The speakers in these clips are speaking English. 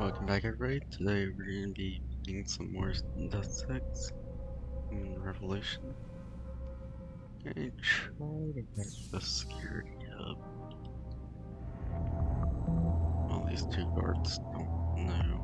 Welcome back, everybody. Today we're going to be playing some more Deus Ex Revolution. And try to get the security up. Well, these two guards don't know.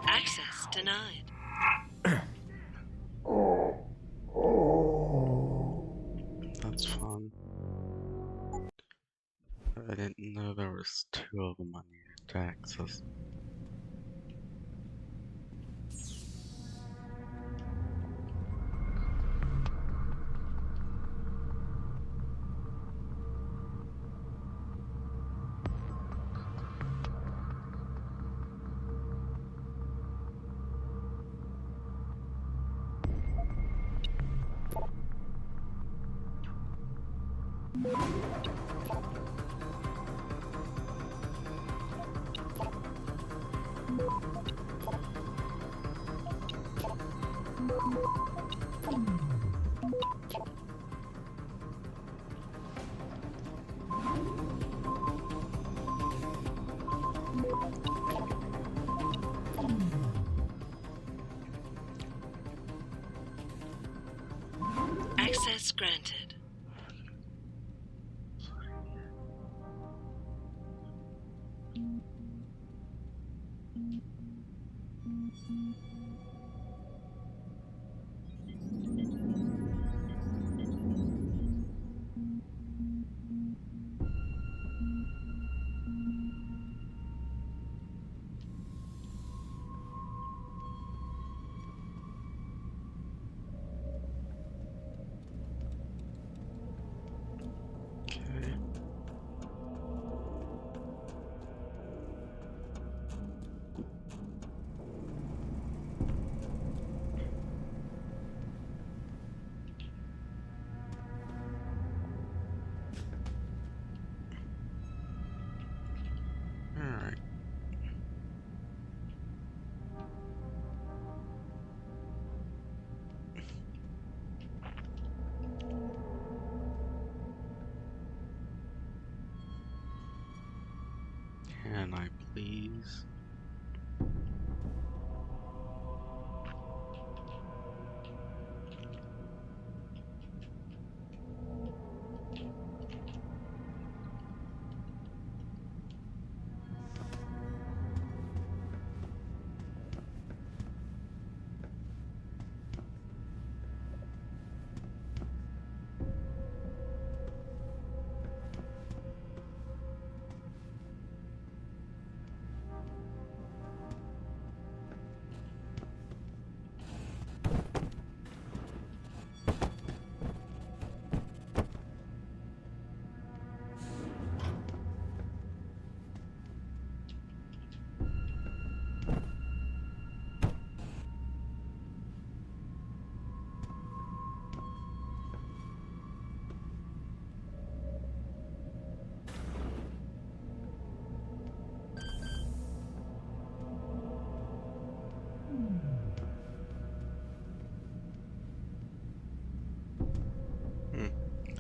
Access denied. That's fun. I didn't know there was two of them I needed to access. Access granted. Okay. Alright. Can I please?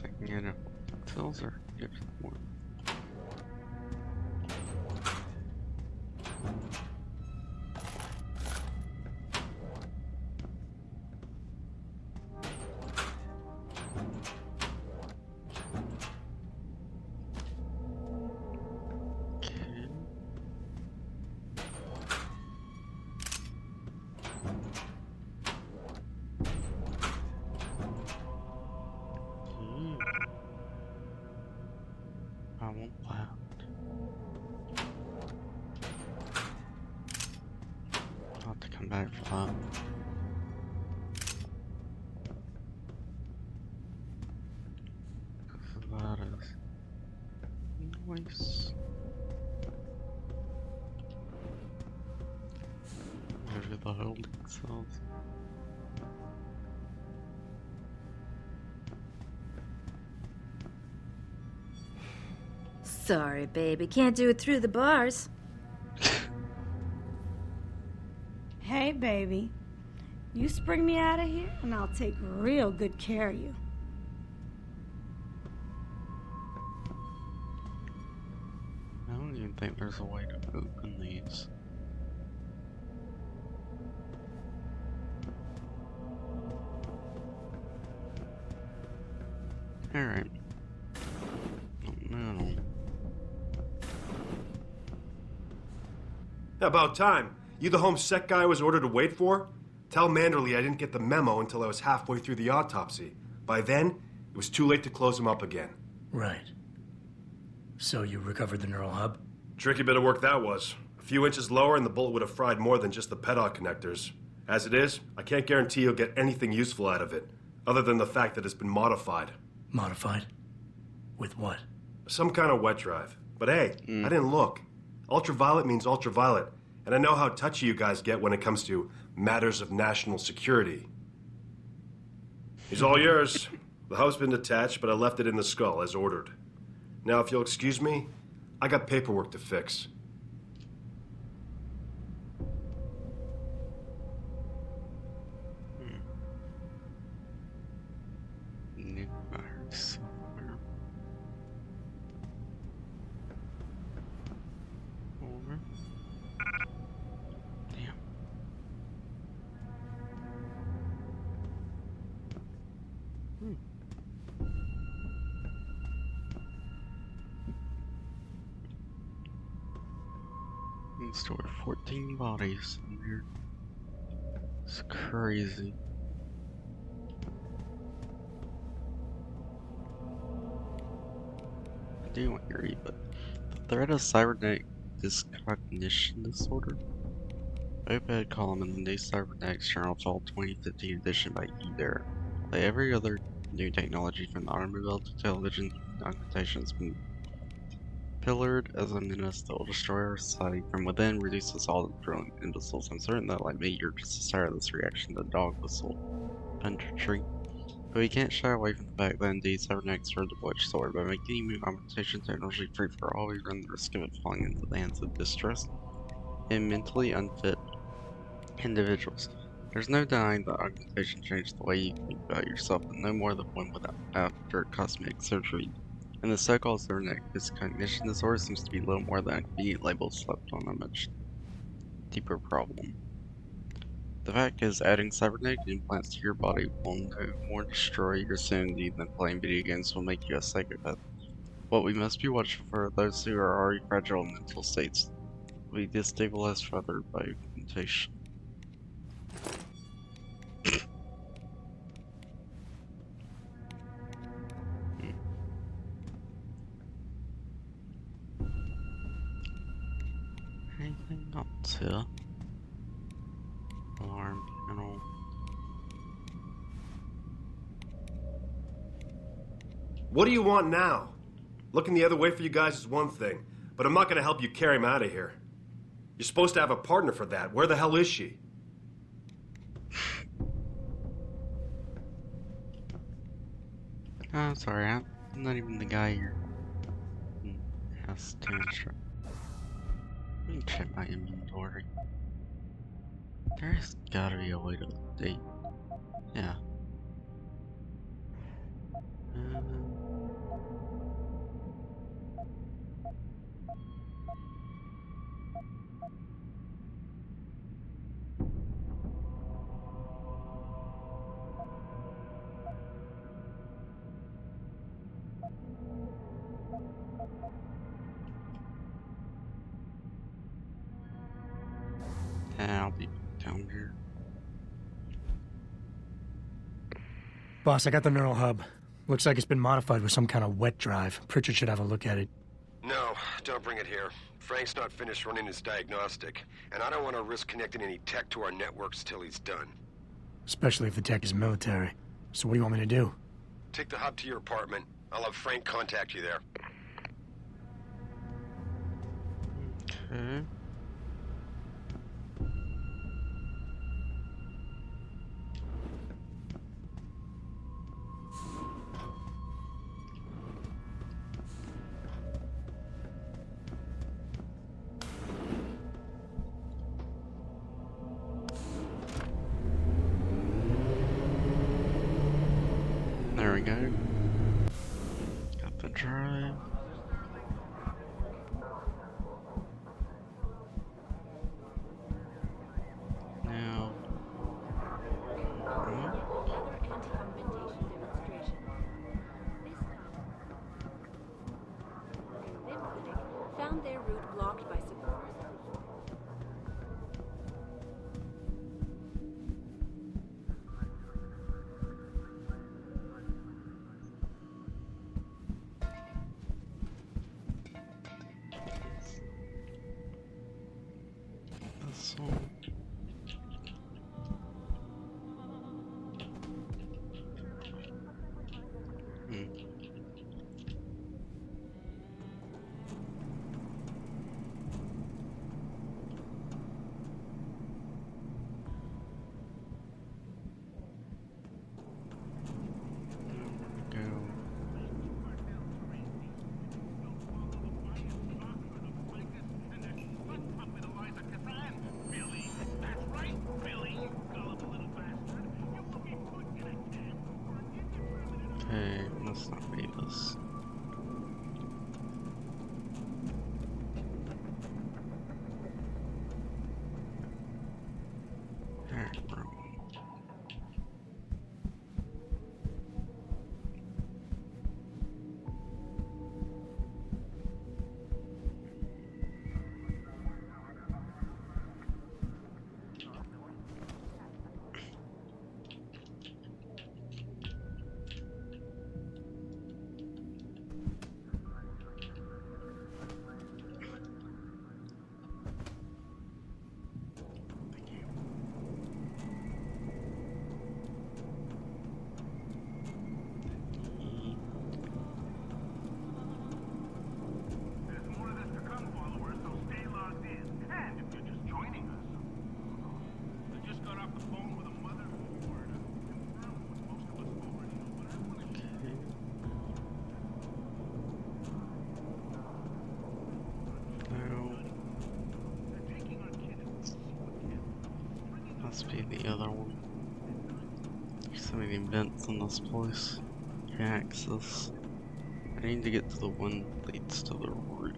I can get a pills or get more. Okay. I want that. I'll have to come back for that. That is nice. Maybe the holding cells. Sorry, baby. Can't do it through the bars. Hey, baby. You spring me out of here, and I'll take real good care of you. I don't even think there's a way to open these. Alright. Oh, no. About time. You the homesec guy I was ordered to wait for? Tell Manderley I didn't get the memo until I was halfway through the autopsy. By then, it was too late to close him up again. Right. So you recovered the neural hub? Tricky bit of work that was. A few inches lower and the bullet would have fried more than just the pedal connectors. As it is, I can't guarantee you'll get anything useful out of it, other than the fact that it's been modified. Modified? With what? Some kind of wet drive. But hey, I didn't look. Ultraviolet means ultraviolet, and I know how touchy you guys get when it comes to matters of national security. He's all yours. The hub's been detached, but I left it in the skull as ordered. Now, if you'll excuse me, I got paperwork to fix. Need batteries somewhere. Over. Damn. Can store 14 bodies in here. It's crazy. I do agree, but the threat of cybernetic discognition disorder. Op-ed column in the new Cybernetics Journal Fall 2015 edition by Eidos. Like every other new technology from the automobile to television, augmentation has been pillared as a menace that will destroy our society from within, reduce us all to drone imbeciles. I'm certain that, like me, you're just as tired of this reaction to dog whistle punditry. But we can't shy away from the fact that indeed cybernetics are a double-edged sword. By making new augmentation technology free for all, we run the risk of it falling into the hands of distressed and mentally unfit individuals. There's no denying that augmentation changed the way you think about yourself, but no more than one without after cosmetic surgery. And the so-called cybernetic discognition disorder seems to be little more than a convenient label slapped on a much deeper problem. The fact is, adding cybernetic implants to your body will no more destroy your sanity than playing video games will make you a psychopath. What we must be watchful for are those who are already fragile mental states will be destabilized further by augmentation. Anything else here? Alarm panel. What do you want now? Looking the other way for you guys is one thing, but I'm not gonna help you carry him out of here. You're supposed to have a partner for that. Where the hell is she? Oh, sorry, I'm not even the guy here. Has to instruct. Let me check my inventory. There's gotta be a way to update. Yeah. I'll be down here. Boss, I got the neural hub. Looks like it's been modified with some kind of wet drive. Pritchard should have a look at it. No, don't bring it here. Frank's not finished running his diagnostic, and I don't want to risk connecting any tech to our networks till he's done. Especially if the tech is military. So what do you want me to do? Take the hub to your apartment. I'll have Frank contact you there. Okay. There we go. Got the drive. Now. Another anti-augmentation demonstration. This time, found their route blocked by supporters. This one. Okay, let's not read this. Alright, bro. Must be the other one. There's so many vents in this place. Access. I need to get to the one that leads to the roof.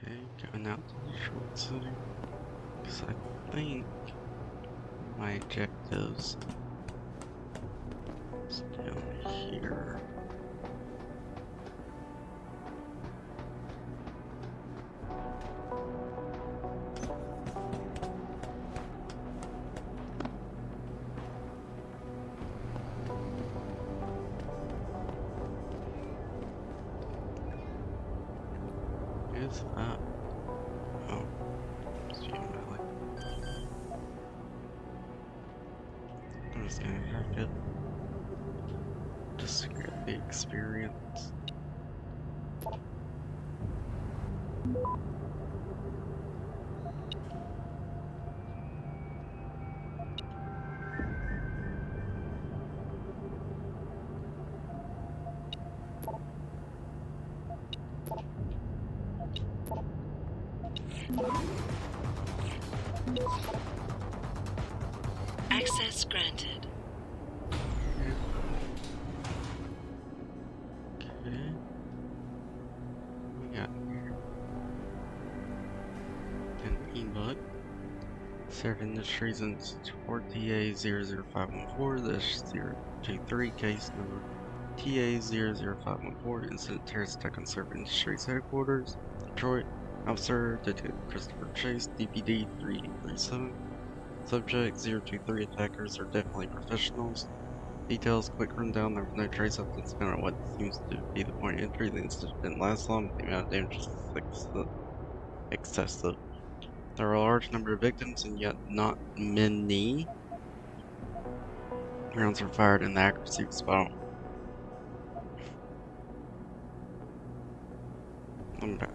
Okay, going out to the short city. Because I think my objectives is down here. Is that? Oh, melee. I'm just gonna have to just get the experience. Access granted. Okay. We got an ebook. Sarif Industries and support TA-00514-023, case number TA-00514, incident terrorist attack on Sarif Industries headquarters, Detroit. Officer Detective Christopher Chase, DPD 3837. Subject 023, attackers are definitely professionals. Details, quick rundown, there was no trace of this amount of what seems to be the point of entry. The incident didn't last long, but the amount of damage is excessive. There are a large number of victims, and yet not many rounds were fired, and the accuracy was spot on.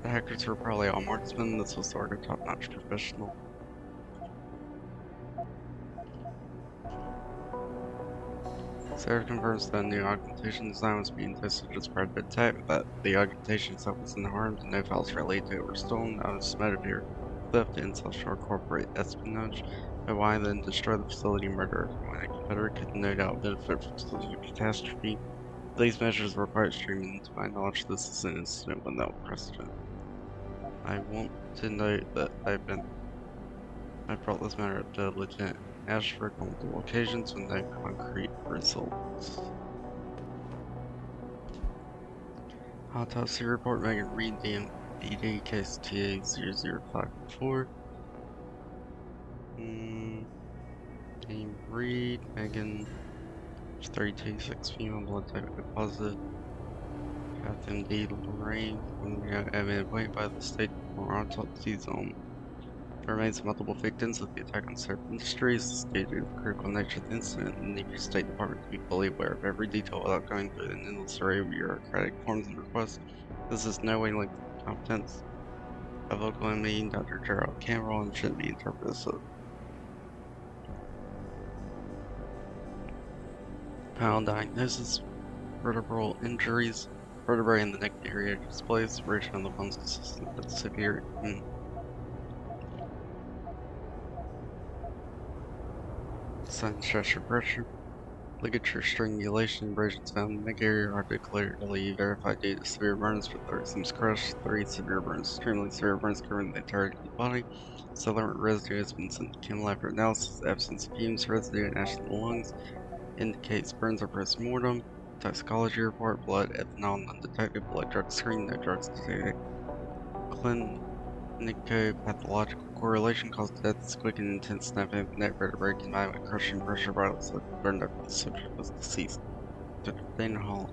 The hackers were probably all marksmen. This was sort of top-notch professional. Sarah confirms that a new augmentation design was being tested just prior to the attack, but the augmentation itself wasn't harmed, and no files related to it were stolen. Out of motive here, theft and social corporate espionage. But why then destroy the facility and murder everyone? A competitor could no doubt benefit from such a catastrophe. These measures were quite extreme, and to my knowledge, this is an incident without precedent. I want to note that I brought this matter up to Lieutenant Ashford on multiple occasions with no concrete results. Autopsy report, Megan Reed, DD, case TA-00514. Name Reed, Megan, 32, 6 female, blood type O positive. Path MD, Lorraine, appointed by the state for autopsies on. There remains multiple victims of the attack on Sarif Industries. Stated the critical nature of the incident, and the State Department to be fully aware of every detail without going through an endless array of bureaucratic forms and requests. This is no way linked to the competence of local ME, Dr. Gerald Campbell, and shouldn't be interpreted as a panel diagnosis. Vertebral injuries, vertebrae in the neck area displays, separation of the bones consistent with severe sudden stress or pressure. Ligature strangulation abrasions found in the neck area are clearly verified due to severe burns, but there seems crushed, 3 severe burns, extremely severe burns covering the entirety of the body. Cellular residue has been sent to chemical after analysis. The absence of fumes, residue, and ash in the lungs indicates burns are post-mortem. Toxicology report, blood, ethanol, undetected, blood drug screen, no drugs detected. Clinico-pathological correlation caused death, quick and intense snapping of the neck vertebrae combined with crushing pressure violence that burned up the subject was deceased. Dr. Dana Hall.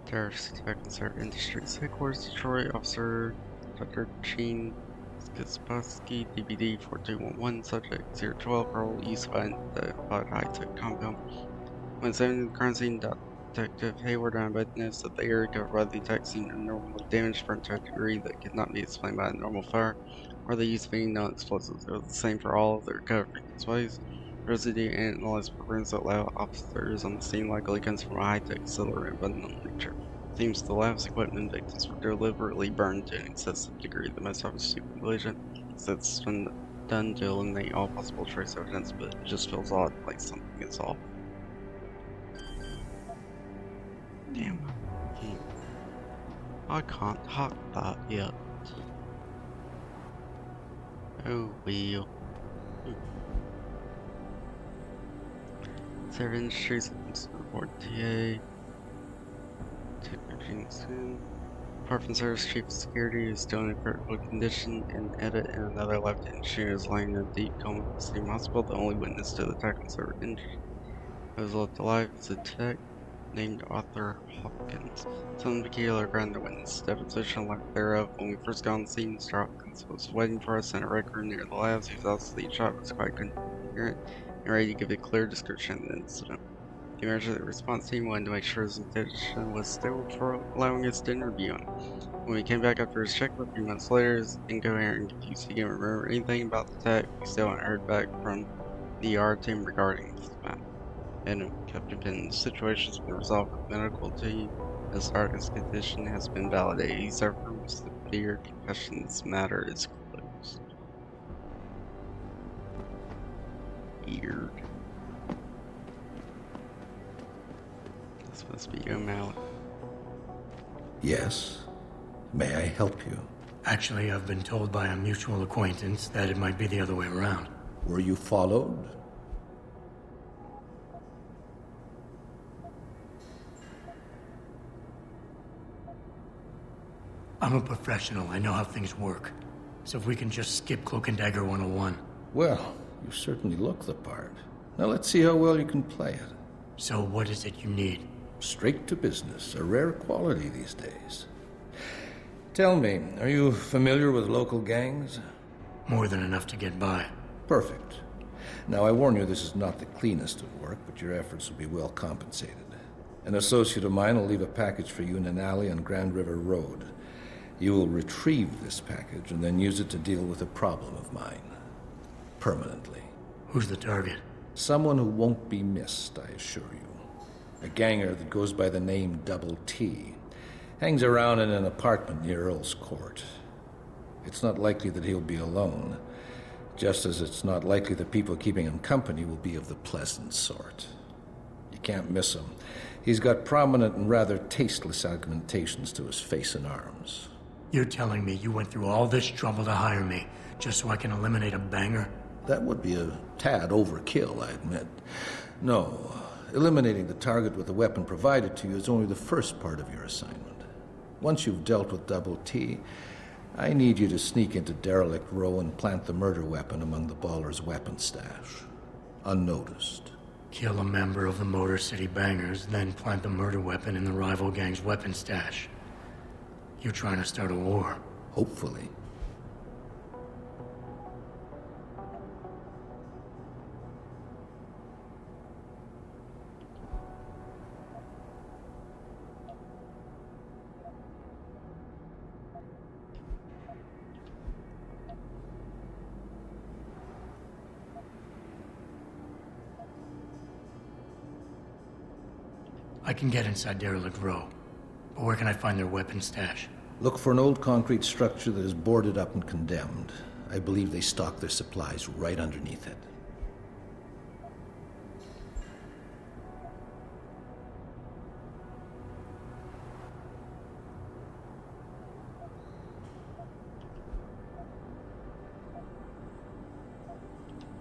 Terrorist attack on Sarif Industries headquarters, Detroit. Officer Dr. Gene Skispaski, DBD 4211, subject 012, parole used by the high-tech compound. When examining the crime scene, Detective Hayward and I both noticed that the area covered by the attack seemed abnormally damaged, burnt to a degree that could not be explained by a normal fire or the use of any non-explosives. It was the same for all of the recovery displays. Residue analyzed for burns that allow officers on the scene likely comes from a high-tech facility abundant in nature. Seems the lab's equipment and victims were deliberately burned to an excessive degree. The most obvious conclusion is that it's been done to eliminate all possible trace evidence, but it just feels odd, like something is off. Damn, I can't hack that yet. Oh well. Sarif Industries report TA. Jensen. Apart from Sarif's chief of security is still in a critical condition, and edit and another left engineer is lying in a deep coma at the same hospital. The only witness to the attack on Sarif Industries I was left alive as a tech named Arthur Hopkins. Some peculiar ground to witness deposition and lack thereof. When we first got on the scene, Mr. Hopkins was waiting for us in a rec room near the labs. He was obviously shot, was quite coherent and ready to give a clear description of the incident. The emergency response team wanted to make sure his condition was stable before allowing us to interview him. When we came back after his checkup a few months later, he was incoherent and confused. He didn't remember anything about the attack. We still haven't heard back from the ER team regarding this matter. And Captain Penn's situation has been resolved with the medical team as Hopkins' condition has been validated. He suffered from severe concussion. This matter is closed. Weird. This must be O'Malley. Yes. May I help you? Actually, I've been told by a mutual acquaintance that it might be the other way around. Were you followed? I'm a professional. I know how things work. So if we can just skip Cloak and Dagger 101. Well, you certainly look the part. Now let's see how well you can play it. So what is it you need? Straight to business, a rare quality these days. Tell me, are you familiar with local gangs? More than enough to get by. Perfect. Now I warn you, this is not the cleanest of work, but your efforts will be well compensated. An associate of mine will leave a package for you in an alley on Grand River Road. You will retrieve this package and then use it to deal with a problem of mine. Permanently. Who's the target? Someone who won't be missed, I assure you. A ganger that goes by the name Double T. Hangs around in an apartment near Earl's Court. It's not likely that he'll be alone, just as it's not likely the people keeping him company will be of the pleasant sort. You can't miss him. He's got prominent and rather tasteless augmentations to his face and arms. You're telling me you went through all this trouble to hire me, just so I can eliminate a banger? That would be a tad overkill, I admit. No, eliminating the target with the weapon provided to you is only the first part of your assignment. Once you've dealt with Double T, I need you to sneak into Derelict Row and plant the murder weapon among the Baller's weapon stash. Unnoticed. Kill a member of the Motor City Bangers, then plant the murder weapon in the rival gang's weapon stash. You're trying to start a war. Hopefully. I can get inside Derelict Row, but where can I find their weapon stash? Look for an old concrete structure that is boarded up and condemned. I believe they stock their supplies right underneath it.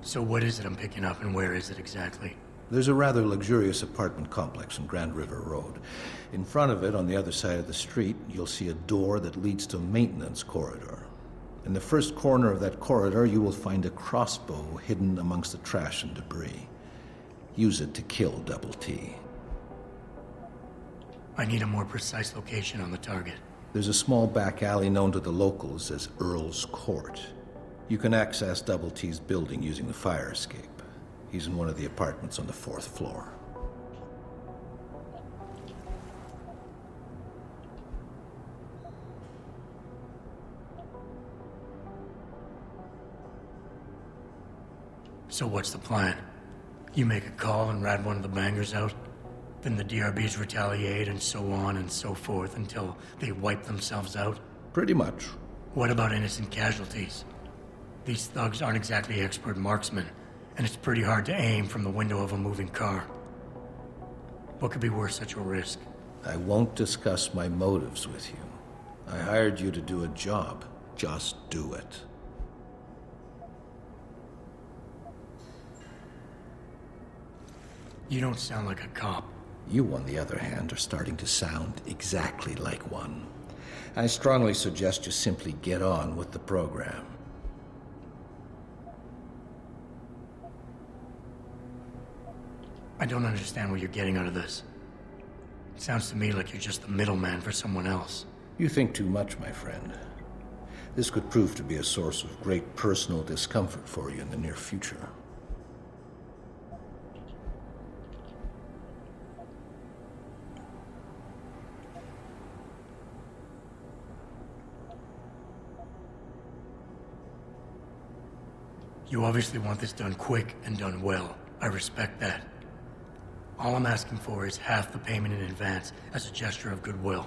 So what is it I'm picking up and where is it exactly? There's a rather luxurious apartment complex on Grand River Road. In front of it, on the other side of the street, you'll see a door that leads to a maintenance corridor. In the first corner of that corridor, you will find a crossbow hidden amongst the trash and debris. Use it to kill Double T. I need a more precise location on the target. There's a small back alley known to the locals as Earl's Court. You can access Double T's building using the fire escape. He's in one of the apartments on the 4th floor. So what's the plan? You make a call and rat one of the bangers out? Then the DRBs retaliate and so on and so forth until they wipe themselves out? Pretty much. What about innocent casualties? These thugs aren't exactly expert marksmen, and it's pretty hard to aim from the window of a moving car. What could be worth such a risk? I won't discuss my motives with you. I hired you to do a job. Just do it. You don't sound like a cop. You, on the other hand, are starting to sound exactly like one. I strongly suggest you simply get on with the program. I don't understand what you're getting out of this. It sounds to me like you're just the middleman for someone else. You think too much, my friend. This could prove to be a source of great personal discomfort for you in the near future. You obviously want this done quick and done well. I respect that. All I'm asking for is half the payment in advance as a gesture of goodwill.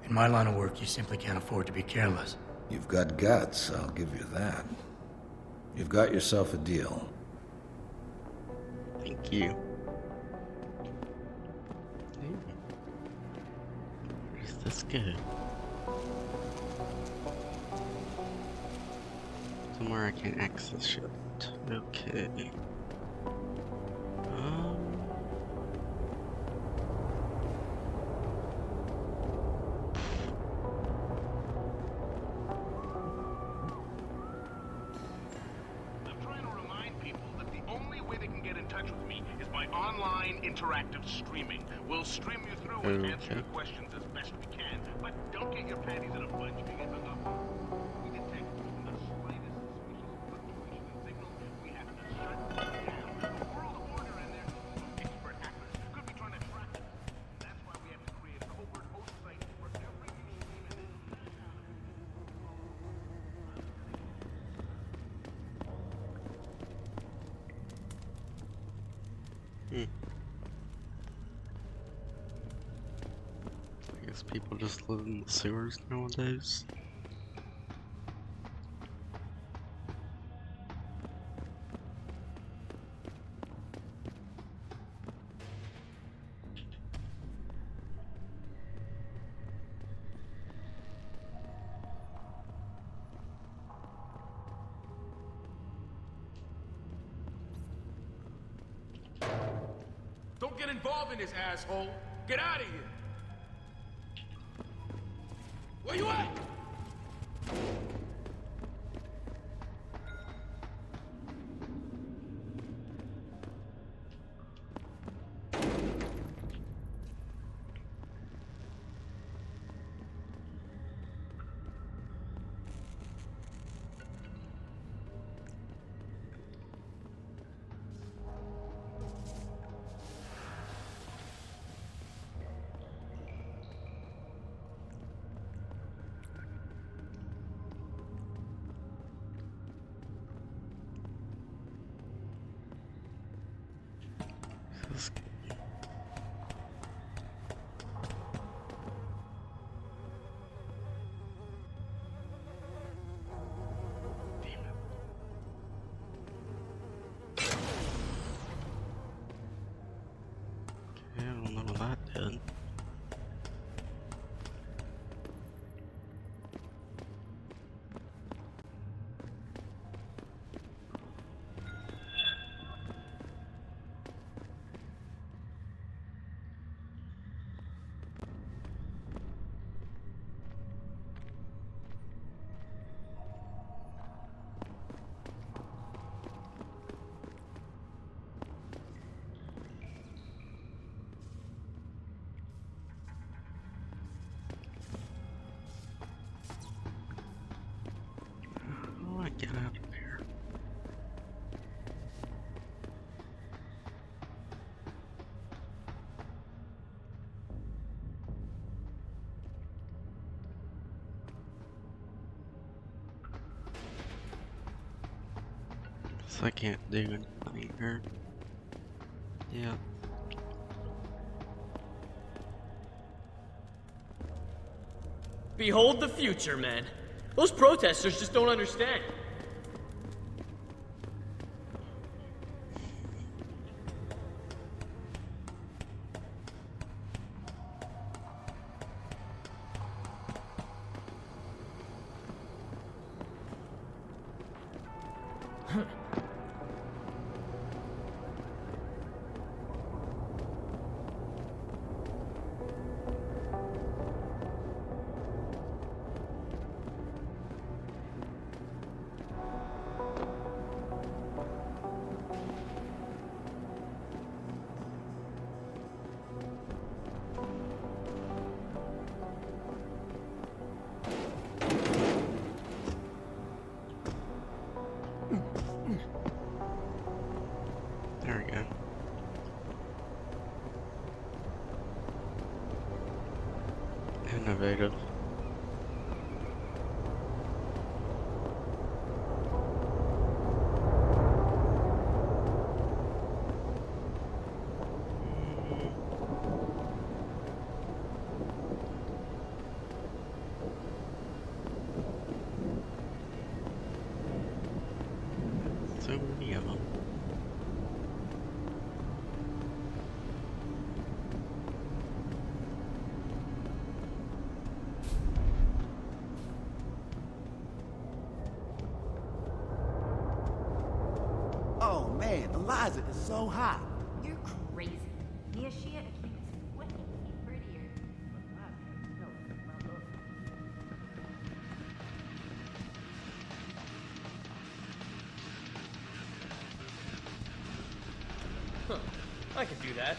In my line of work, you simply can't afford to be careless. You've got guts, I'll give you that. You've got yourself a deal. Thank you. Hey. Where does this go? Somewhere I can't access shit. Okay. Interactive streaming. We'll stream you through and answer your questions as best we can, but don't get your panties in a bunch if you get hung up. We detect even the slightest suspicious fluctuation in signal. We have to shut down. There's a world order in there. Expert hackers could be trying to track us. That's why we have to create covert host sites for every stream and then I guess people just live in the sewers nowadays. Don't get involved in this, asshole! Get out of here! Where you at? This I don't know what that did. How do I get out of here? Guess I can't do anything here. Yeah. Behold the future, man. Those protesters just don't understand. There we go. Innovative. So many of them. Oh man, Eliza is so hot. You're crazy. Mia Shia accused. What can be prettier? Huh. I could do that.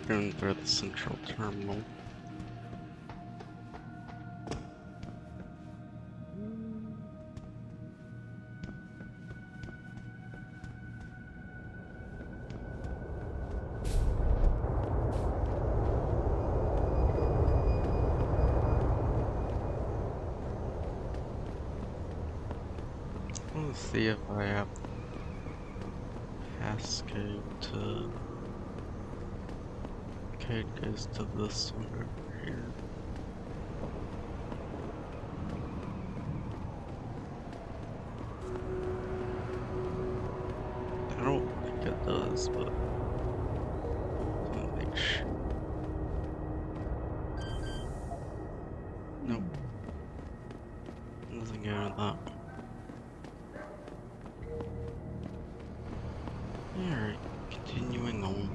Going through the central terminal. Let's see if I have passcode to code goes to this one over here. I don't think it does, but I'll make sure. Nope. Doesn't go to that one. Alright, continuing on.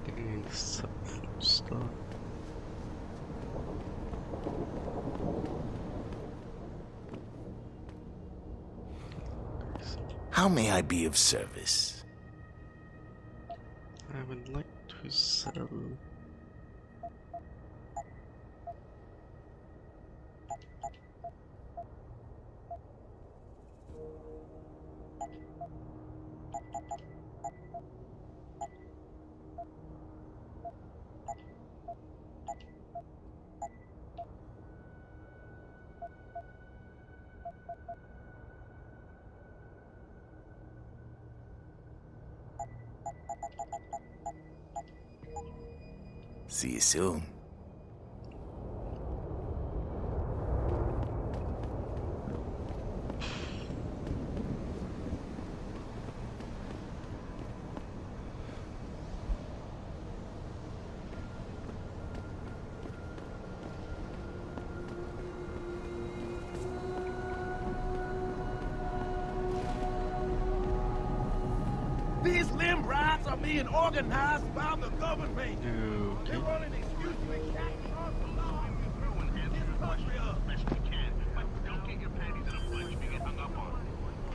Getting some stuff. How may I be of service? I would like to sell. See you soon. These limb rights are being organized by the government. Okay. They're running excuse to exactly off the law. This country up. Best we can, but don't get your panties in a bunch if you get hung up on.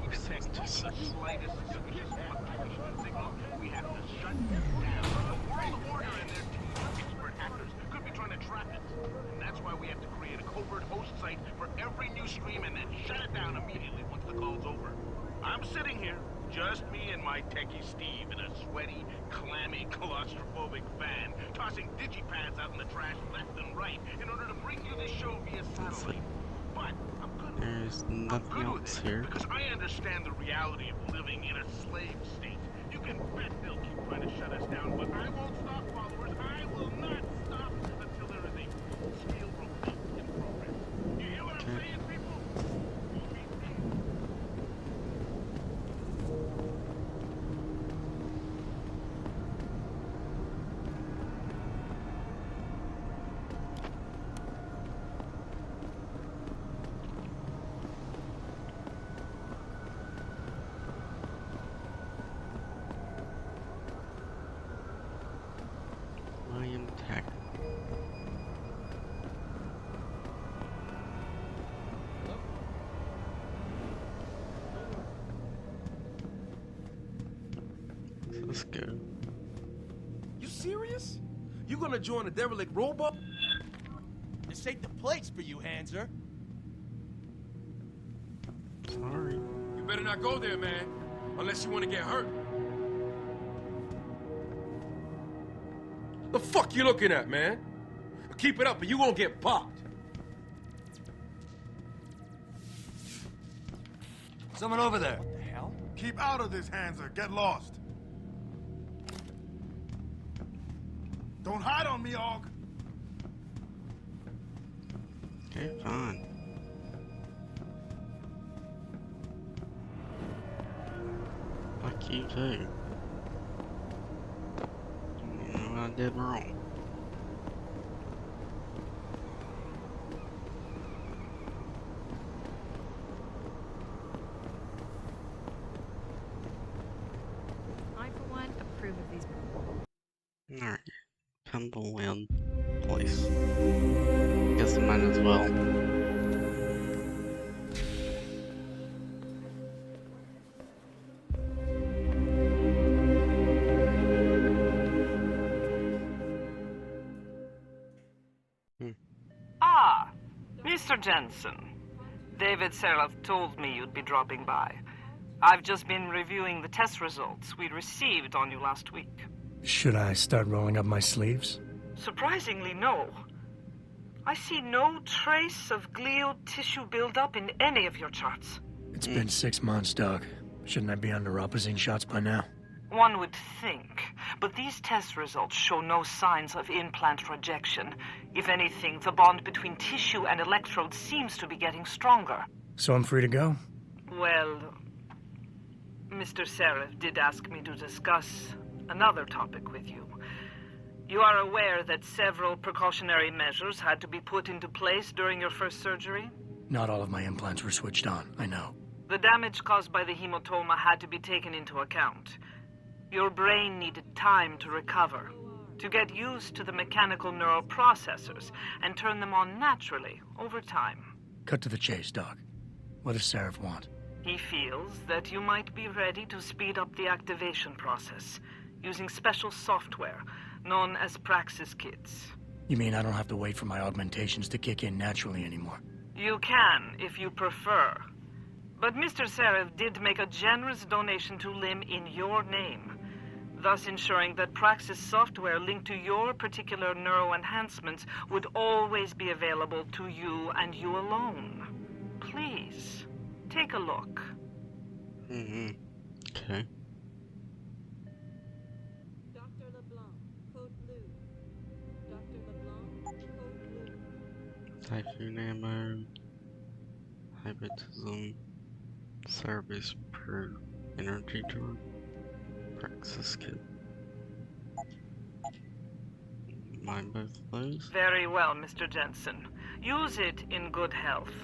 We detect the slightest suspicious fluctuation signal. We have to shut them down. The world order and their team of expert hackers could be trying to track us. And that's why we have to create a covert host site for every new stream and then shut it down immediately once the call's over. I'm sitting here, just me and my techie Steve in a sweaty, clammy, claustrophobic van, tossing digipads out in the trash left and right in order to bring you this show via satellite. But I'm good. There's nothing else here. Because I understand the reality of living in a slave state. You can bet they'll keep trying to shut us down, but I won't stop, followers. I will not stop until there is a scale revolt in progress. You hear what I'm saying, people? I am tagged. Let's go. You serious? You gonna join a derelict robot? This ain't the place for you, Hanser. Sorry. You better not go there, man. Unless you want to get hurt. The fuck you looking at, man? Keep it up or you gonna get popped. Someone over there. What the hell? Keep out of this, Hanser. Get lost. Don't hide on me, Aug. Okay, fine. Fuck you too. You know what I did wrong. I, for one, approve of these. Alright. Pimble in place. Guess I might as well. Ah, Mr. Jensen. David Sarif told me you'd be dropping by. I've just been reviewing the test results we received on you last week. Should I start rolling up my sleeves? Surprisingly, no. I see no trace of glial tissue buildup in any of your charts. It's been 6 months, Doug. Shouldn't I be under opposing shots by now? One would think, but these test results show no signs of implant rejection. If anything, the bond between tissue and electrodes seems to be getting stronger. So I'm free to go? Well, Mr. Sarif did ask me to discuss another topic with you. You are aware that several precautionary measures had to be put into place during your first surgery? Not all of my implants were switched on, I know. The damage caused by the hematoma had to be taken into account. Your brain needed time to recover, to get used to the mechanical neural processors and turn them on naturally over time. Cut to the chase, Doc. What does Sarif want? He feels that you might be ready to speed up the activation process using special software known as Praxis kits. You mean I don't have to wait for my augmentations to kick in naturally anymore? You can, if you prefer. But Mr. Sarif did make a generous donation to LIM in your name, thus ensuring that Praxis software linked to your particular neuro enhancements would always be available to you and you alone. Please, take a look. Okay. Dr. LeBlanc, code blue. Dr. LeBlanc, code blue. Typhoon ammo. Hypnotism. Service per energy drug. Praxis kit. Mind both of those? Very well, Mr. Jensen. Use it in good health.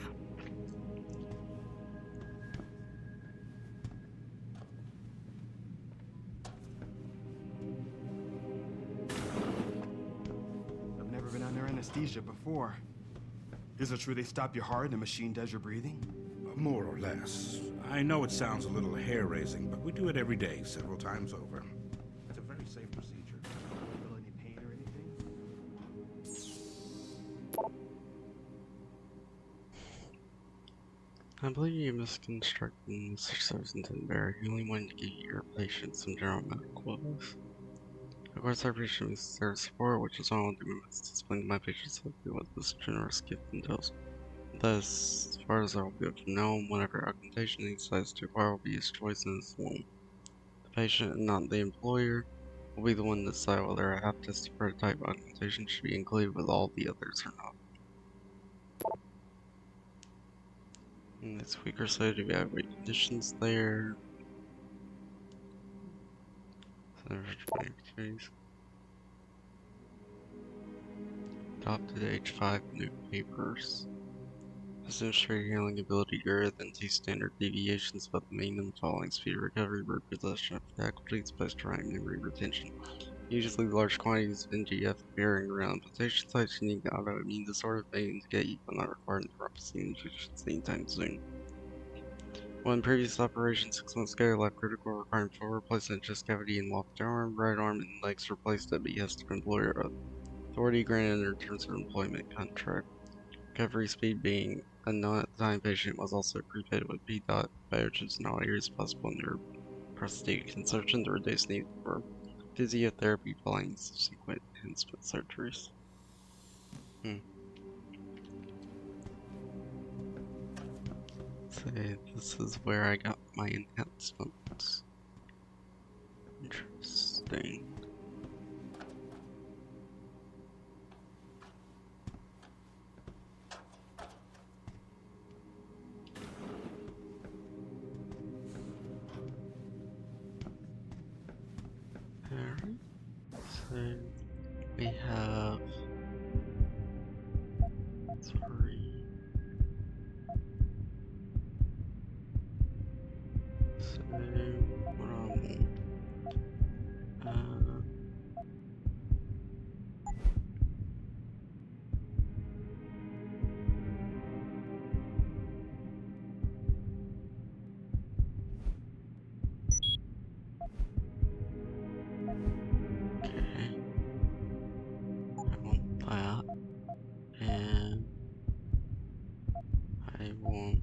I've never been under anesthesia before. Is it true they stop your heart and the machine does your breathing? More or less. I know it sounds a little hair-raising, but we do it every day, several times over. It's a very safe procedure. Feel any pain or anything? I believe you misconstructed this exercise intended very. You only wanted to give your patient some general medical advice. Of course, I appreciate their support, which is all I'll do is to explain to my patients what this generous gift entails. Thus, as far as I will be able to know, whatever augmentation he decides to acquire will be his choice and his own. The patient and not the employer will be the one to decide whether a half-tested prototype augmentation should be included with all the others or not. In this week or so, do we have weight conditions there? Activities. Adopted age 5 new papers. Has demonstrated handling ability greater than 2 standard deviations about the mean and following speed of recovery, repossession of faculties, post-traumatic memory retention. Usually large quantities of NGF appearing around amputation sites, unique autoimmune disorder may indicate you will not require neuropathy injections anytime soon. One previous operation 6 months ago left critical requiring full replacement chest cavity and left arm, right arm, and legs replaced at behest of employer authority granted under terms of employment contract. Recovery speed being a non-time patient was also prepaid with biotechnology in all areas possible in their prosthetic consumption to reduce need for physiotherapy following subsequent enhancement surgeries. So this is where I got my enhancements. Interesting. Alright, so we have 3. So what okay. I want that. And I want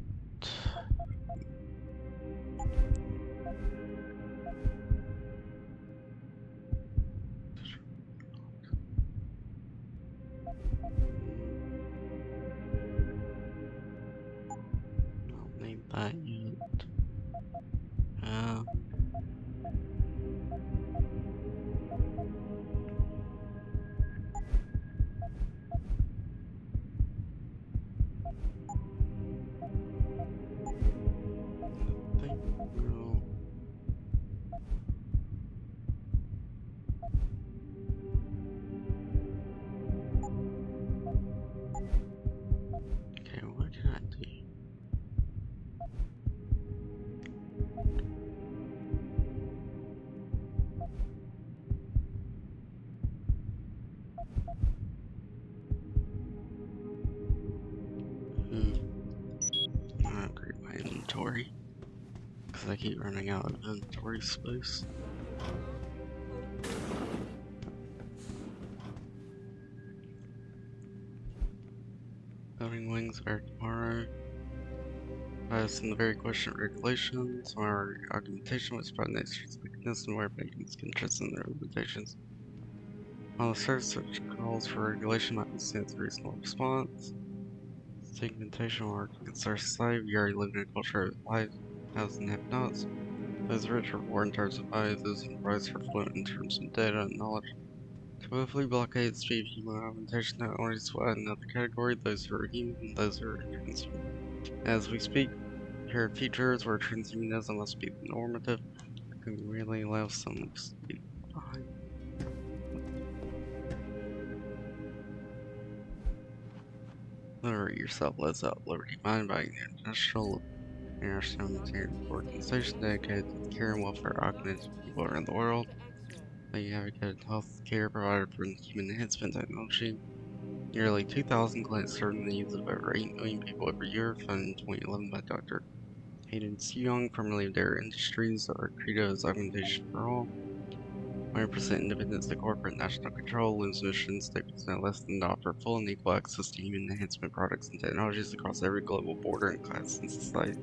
don't need that yet. Okay, what can I do? I'm gonna upgrade my inventory because I keep running out of inventory space. Building wings are tomorrow. As in the very question of regulations, our augmentation was by nature's mechanism whereby humans can trust in their limitations. On the surface, such calls for regulation might be seen as a reasonable response. Segmentation working in our society, we already live in a culture of life, has and have nots. Those rich are poor in terms of value, those in price are fluent in terms of data and knowledge. To willfully blockade the speed of human augmentation not only is another category, those who are human and those who are transhuman. As we speak, here are features where transhumanism must be the normative, and really allow some to be behind. Liberate yourself lives out Liberty Mind by an international humanitarian organization dedicated to the care and welfare of augmented people around the world. They advocated health care provided for human enhancement technology. Nearly 2,000 clinics serving the needs of over 8 million people every year, founded in 2011 by Dr. Eidos-Montreal, formerly of Deus Industries. Our credo is augmentation for all. 100% independence to corporate national control, Loom's mission statements no less than to offer full and equal access to human enhancement products and technologies across every global border and class in society.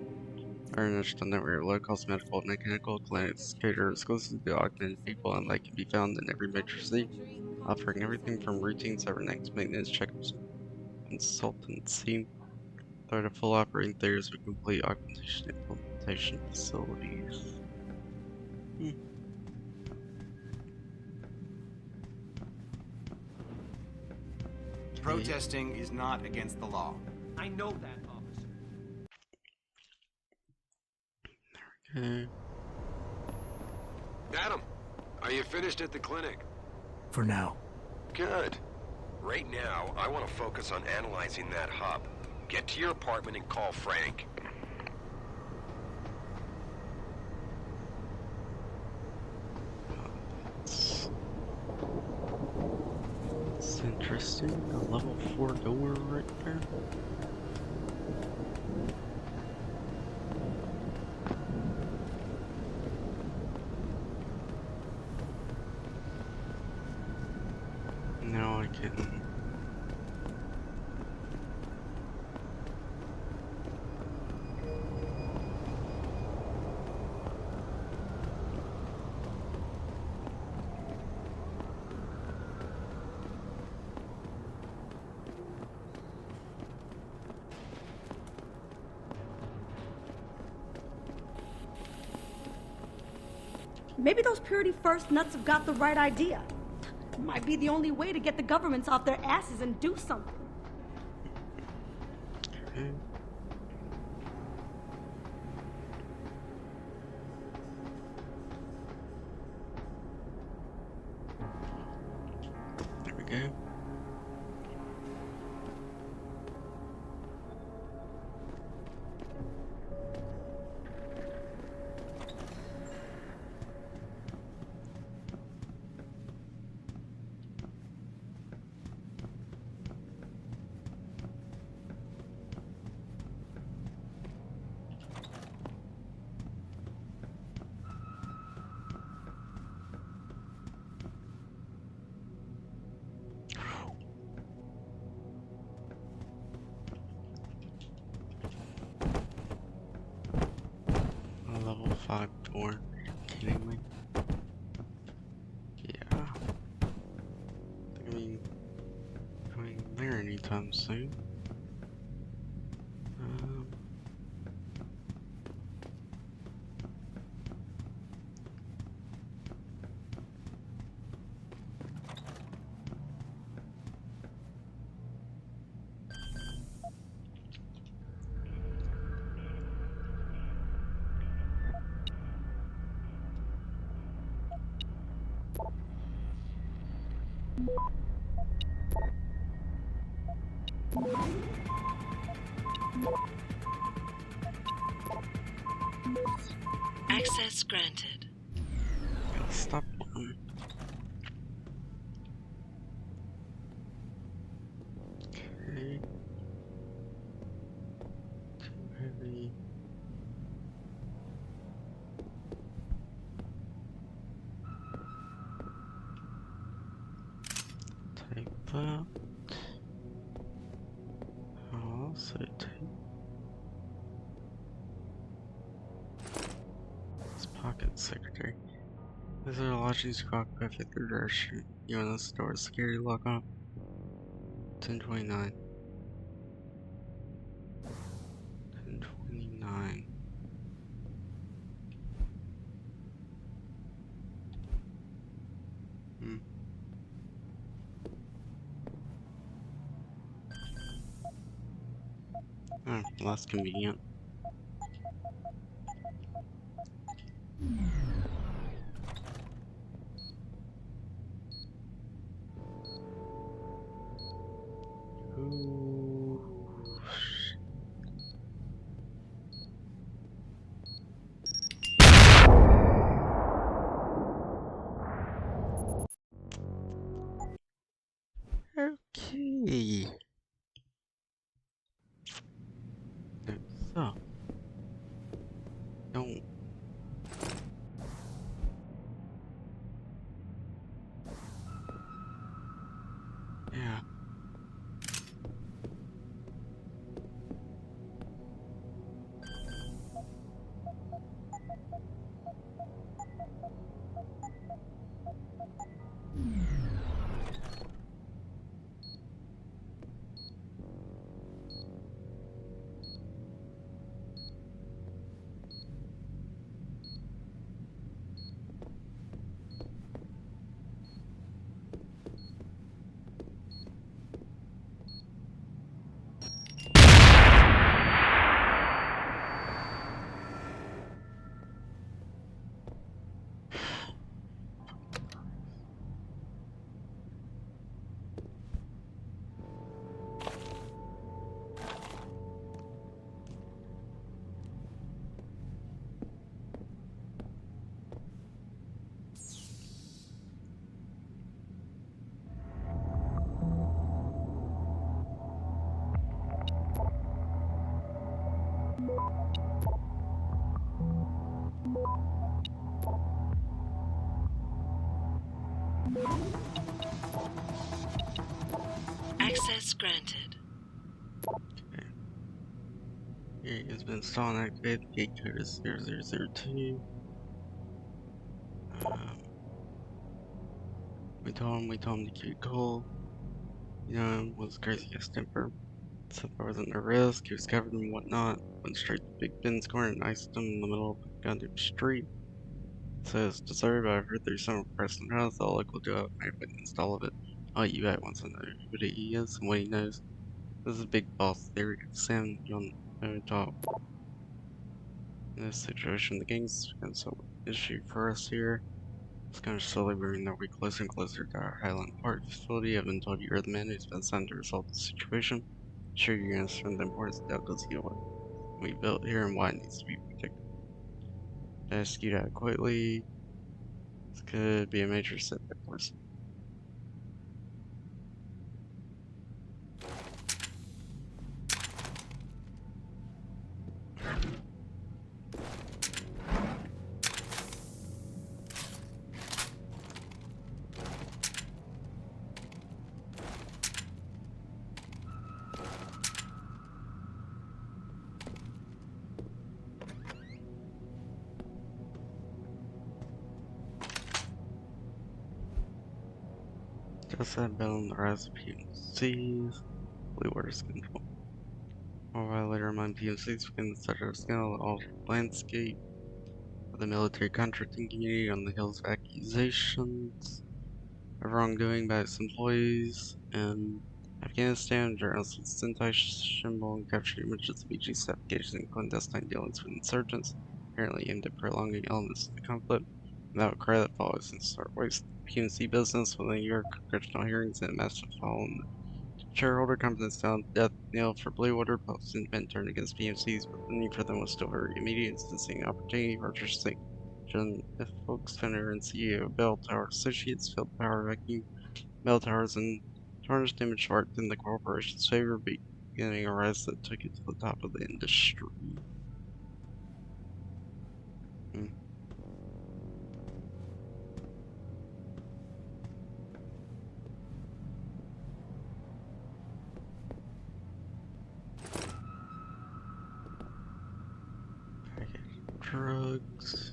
Our national network of low-cost medical and mechanical clinics cater exclusively to augmented people, and they can be found in every major city, offering everything from routine cybernetics maintenance checkups and consultancy through to full operating theaters with complete augmentation implementation facilities. Protesting is not against the law. I know that, officer. Okay. Adam, are you finished at the clinic? For now. Good. Right now, I want to focus on analyzing that hub. Get to your apartment and call Frank. It's interesting. A level 4 door right there. Maybe those Purity First nuts have got the right idea. It might be the only way to get the governments off their asses and do something. Okay. There we go. A level 5 door. Are you kidding me? Yeah. I mean, going there anytime soon. Access granted. Gotta stop one. Okay. Too heavy. Take that. I'll also take this pocket secretary. These are lodging squawk by fifth direction. UNS door security lock on 1029. 1029. Oh, less convenient. Ooh. Okay. So, don't. Yeah. Access granted. Okay. Here has been installed and activated. The gate code is 0002. We told him to keep it cool. You know, was crazy as temper. So there wasn't a risk, he was covered and whatnot. Went straight to Big Ben's corner and iced him in the middle of the goddamn street. says, sorry, but I've heard there's some person house the local job. I witnessed all of it. All you at wants to know who he is and what he knows. This is Big Boss Theory. Sam on top. In this situation, the gang's been so issue for us here. It's kind of slowly moving their way closer and closer to our Highland Park facility. I've been told you're the man who's been sent to resolve the situation. Sure, you're gonna spend the importance of does heal what we built here and why it needs to be protected. Execute adequately. This could be a major setback for us. Just that bell on the rise of PMCs. Blue waters control. A while later, among PMCs begin to set our scale of all landscape of the military contracting community on the hills of accusations of wrongdoing by its employees in Afghanistan. Journalists with Sentai symbol and captured images of EG fabrication and clandestine dealings with insurgents, apparently aimed at prolonging elements of the conflict. Without cry that follows and start waste PNC business with a year of congressional hearings and a massive fall in the shareholder confidence down death knell for Blue Water. Posts had been turned against PMCs, but the need for them was still very immediate, seeing opportunity for purchasing. If folks founder and CEO of Bell Tower Associates felt the power vacuum Bell Towers and tarnished image art in the corporation's favor, beginning a rise that took it to the top of the industry. Drugs.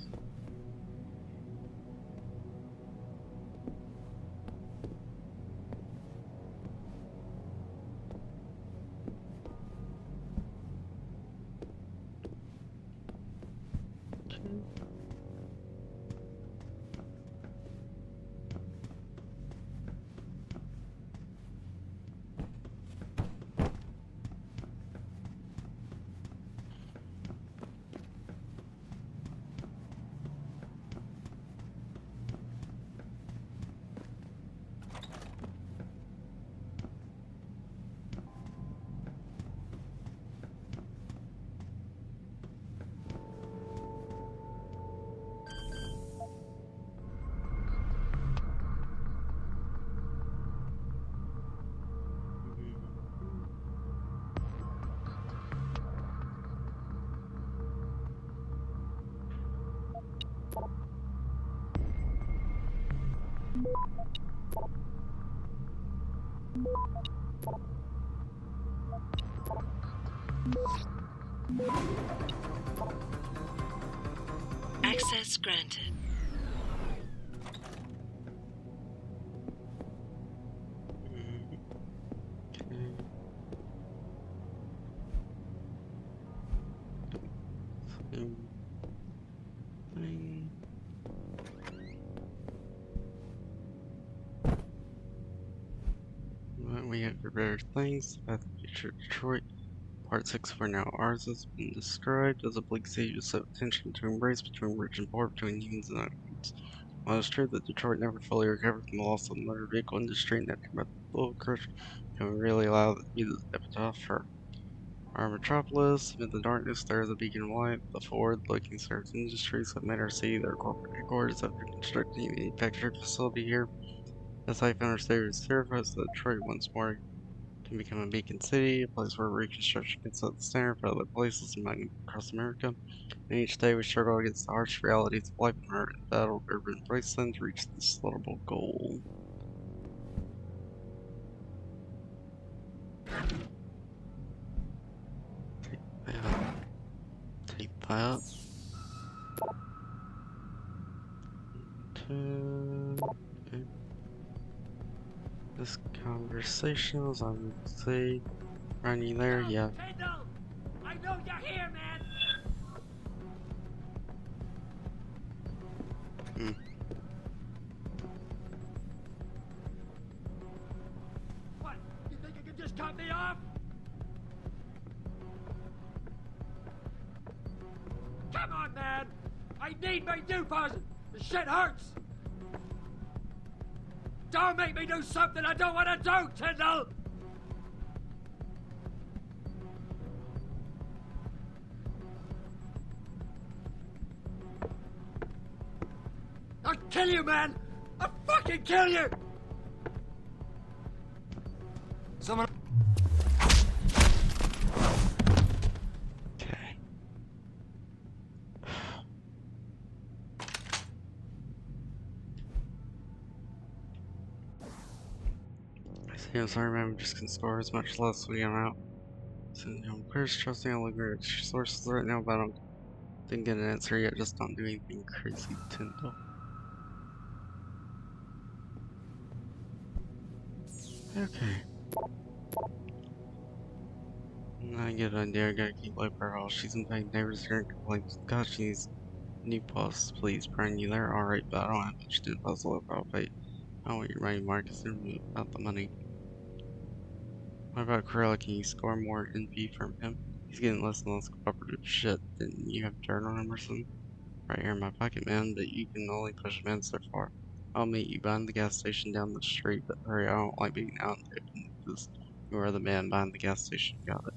Access granted. We have the rare things. The path of future Detroit. Part 6 for now ours has been described as a bleak stage of tension to embrace between rich and poor, between humans and non-humans. While it's true that Detroit never fully recovered from the loss of the motor vehicle industry and that bull crush, can we really allow that to be the epitaph for our metropolis? Amid the darkness, there is a beacon of light. The forward-looking Sarif Industries have made our city their corporate headquarters after constructing a manufacturing facility here. As I found our state of Sarif, that Detroit once more can become a beacon city, a place where reconstruction can set the standard for other places across America. And each day we struggle against the harsh realities of life and art and battle urban wasteland to reach this laudable goal. Take that. Okay. This conversation, as I would say, are you there? Yeah. Kendall! I know you're here, man! What? You think you can just cut me off? Come on, man! I need my deposit! The shit hurts! Don't make me do something I don't want to do, Tyndall! I'll kill you, man! I'll fucking kill you! Someone... Yeah, sorry, man. I'm just gonna score as much less when I'm out. So, where's trusting all the rich sources right now, but I didn't get an answer yet. Just don't do anything crazy, Tyndall. Okay. I get an idea. I gotta keep like her all. She's inviting neighbors here and complains. God, she needs new boss. Please, Brian, you there? Alright, but I don't have much to puzzle about. Wait, I want your money, Marcus. About the money. What about Corella? Can you score more NP from him? He's getting less and less cooperative. Shit, didn't you have dirt on him or something? Right here in my pocket, man, but you can only push him in so far. I'll meet you behind the gas station down the street, but hurry, I don't like being out in the open because you are the man behind the gas station. Got it.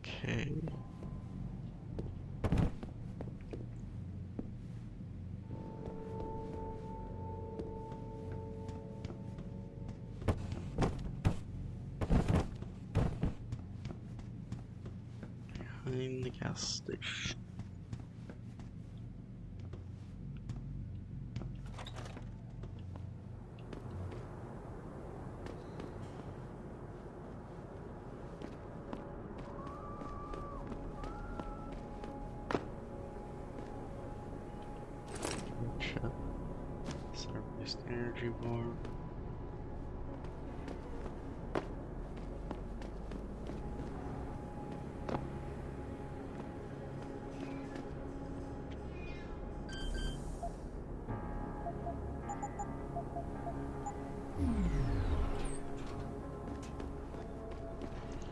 Okay. Behind the gas station. Service energy bar.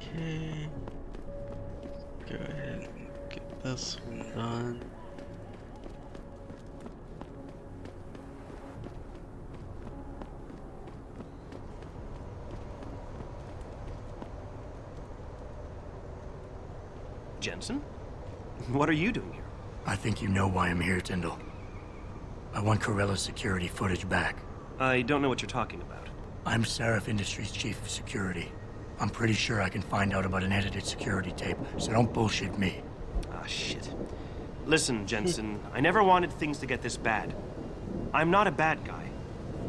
Okay, go ahead and get this one done. Jensen? What are you doing here? I think you know why I'm here, Tyndall. I want Corella's security footage back. I don't know what you're talking about. I'm Sarif Industries' chief of security. I'm pretty sure I can find out about an edited security tape, so don't bullshit me. Ah, shit. Listen, Jensen, I never wanted things to get this bad. I'm not a bad guy.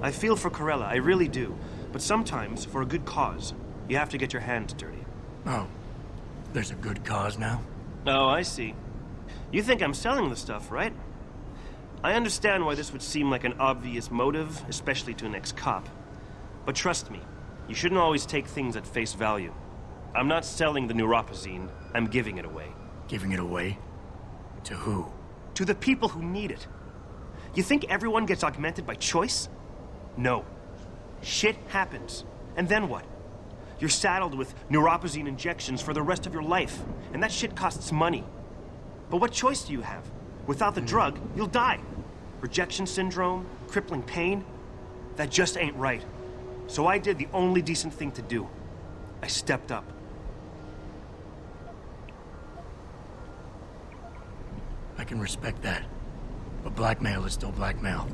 I feel for Corella, I really do. But sometimes, for a good cause, you have to get your hands dirty. Oh, there's a good cause now? Oh, I see. You think I'm selling the stuff, right? I understand why this would seem like an obvious motive, especially to an ex-cop. But trust me, you shouldn't always take things at face value. I'm not selling the neuropazine, I'm giving it away. Giving it away? To who? To the people who need it. You think everyone gets augmented by choice? No. Shit happens. And then what? You're saddled with neuropazine injections for the rest of your life, and that shit costs money. But what choice do you have? Without the drug, you'll die. Rejection syndrome, crippling pain, that just ain't right. So I did the only decent thing to do. I stepped up. I can respect that. But blackmail is still blackmail.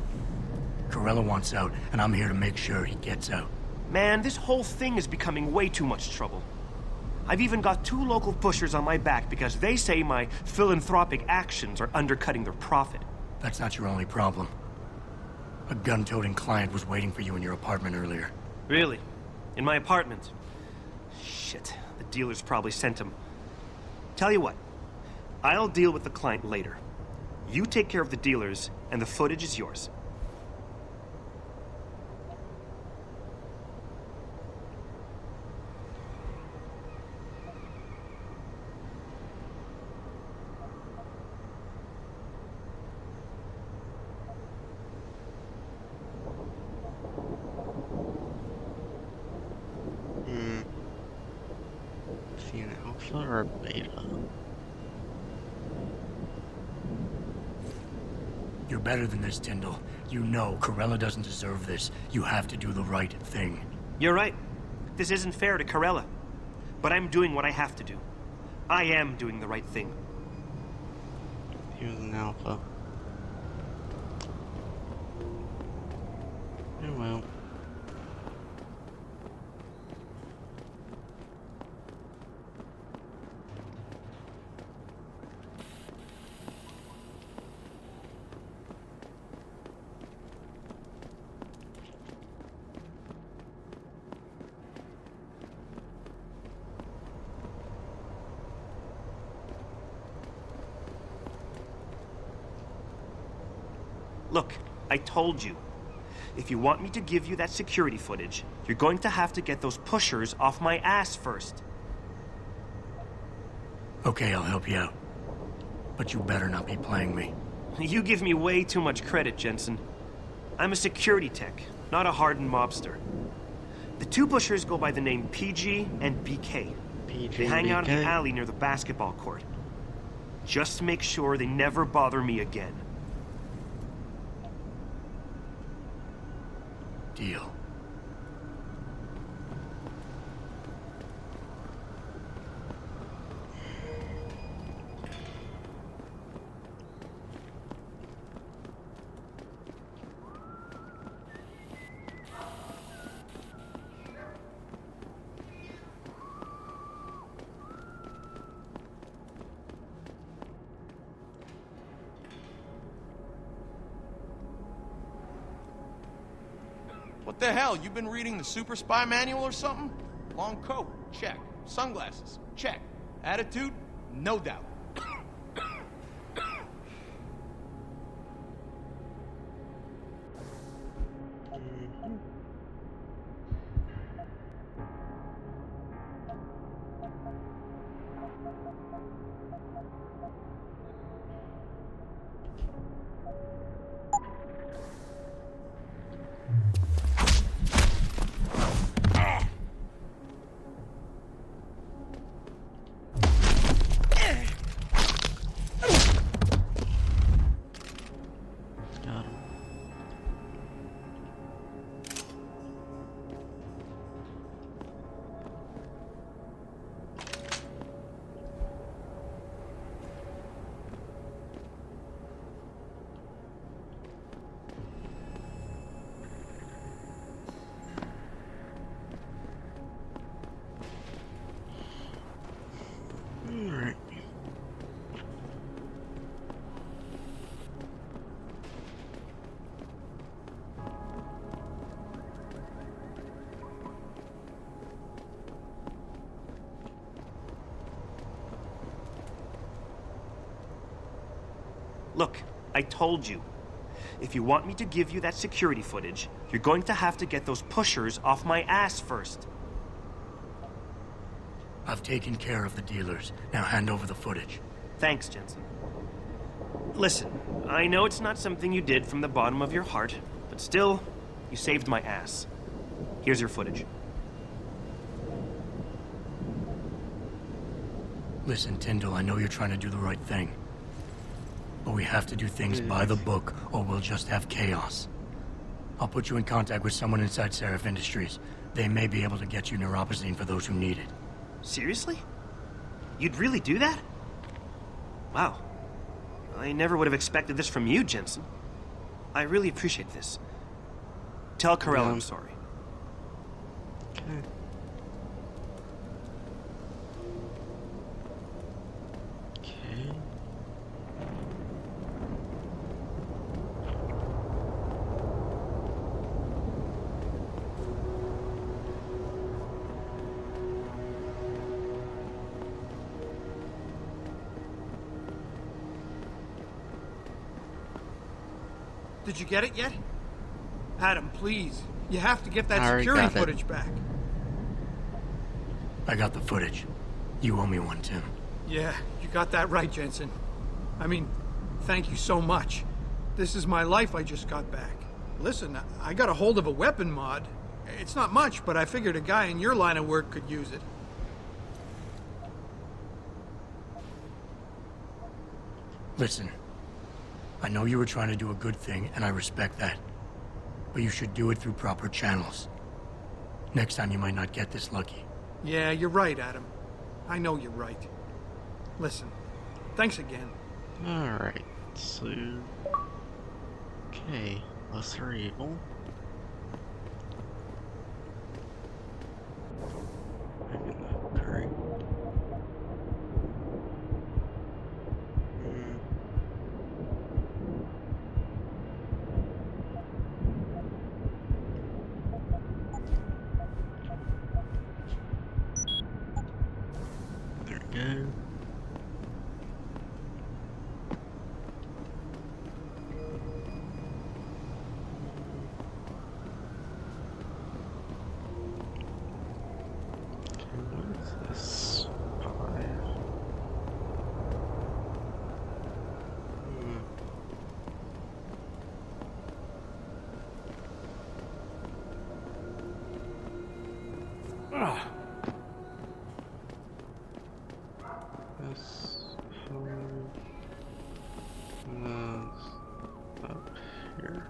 Corella wants out, and I'm here to make sure he gets out. Man, this whole thing is becoming way too much trouble. I've even got 2 local pushers on my back because they say my philanthropic actions are undercutting their profit. That's not your only problem. A gun-toting client was waiting for you in your apartment earlier. Really? In my apartment? Shit, the dealers probably sent him. Tell you what, I'll deal with the client later. You take care of the dealers, and the footage is yours. he an alpha or a beta? You're better than this, Tyndall. You know Corella doesn't deserve this. You have to do the right thing. You're right. This isn't fair to Corella. But I'm doing what I have to do. I am doing the right thing. He was an alpha. Oh well. Look, I told you. If you want me to give you that security footage, you're going to have to get those pushers off my ass first. Okay, I'll help you out. But you better not be playing me. You give me way too much credit, Jensen. I'm a security tech, not a hardened mobster. The two pushers go by the name PG and BK. They hang out in the alley near the basketball court. Just make sure they never bother me again. Deal. What the hell? You been reading the Super Spy Manual or something? Long coat, check. Sunglasses, check. Attitude? No doubt. Alright. Look, I told you. If you want me to give you that security footage, you're going to have to get those pushers off my ass first. I've taken care of the dealers. Now hand over the footage. Thanks, Jensen. Listen, I know it's not something you did from the bottom of your heart, but still, you saved my ass. Here's your footage. Listen, Tyndall, I know you're trying to do the right thing. But we have to do things by the book, or we'll just have chaos. I'll put you in contact with someone inside Sarif Industries. They may be able to get you neuropozyne for those who need it. Seriously? You'd really do that? Wow. I never would have expected this from you, Jensen. I really appreciate this. Tell Corella I'm sorry. Okay. Did you get it yet? Adam, please. You have to get that I already security got it. footage back. I got the footage. You owe me one, Tim. Yeah, you got that right, Jensen. I mean, thank you so much. This is my life I just got back. Listen, I got a hold of a weapon mod. It's not much, but I figured a guy in your line of work could use it. Listen, I know you were trying to do a good thing, and I respect that. But you should do it through proper channels. Next time you might not get this lucky. Yeah, you're right, Adam. I know you're right. Listen, thanks again. Alright, so... Okay, lesser evil. Making that great. There we go. Up here.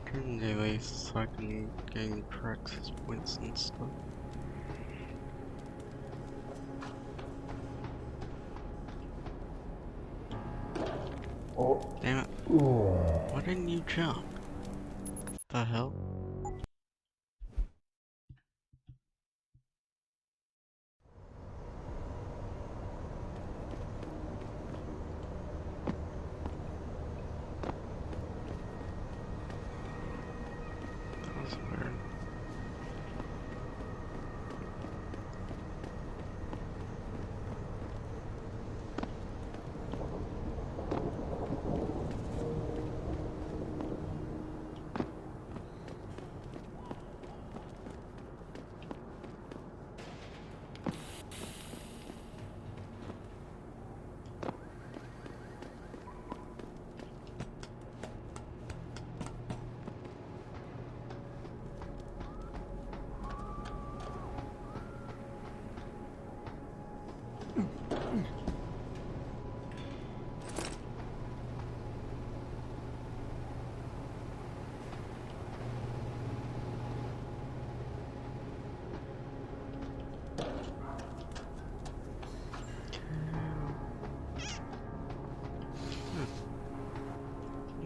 Can do this so I can gain practice points and stuff. Damn it. Why didn't you jump? The hell? That was weird.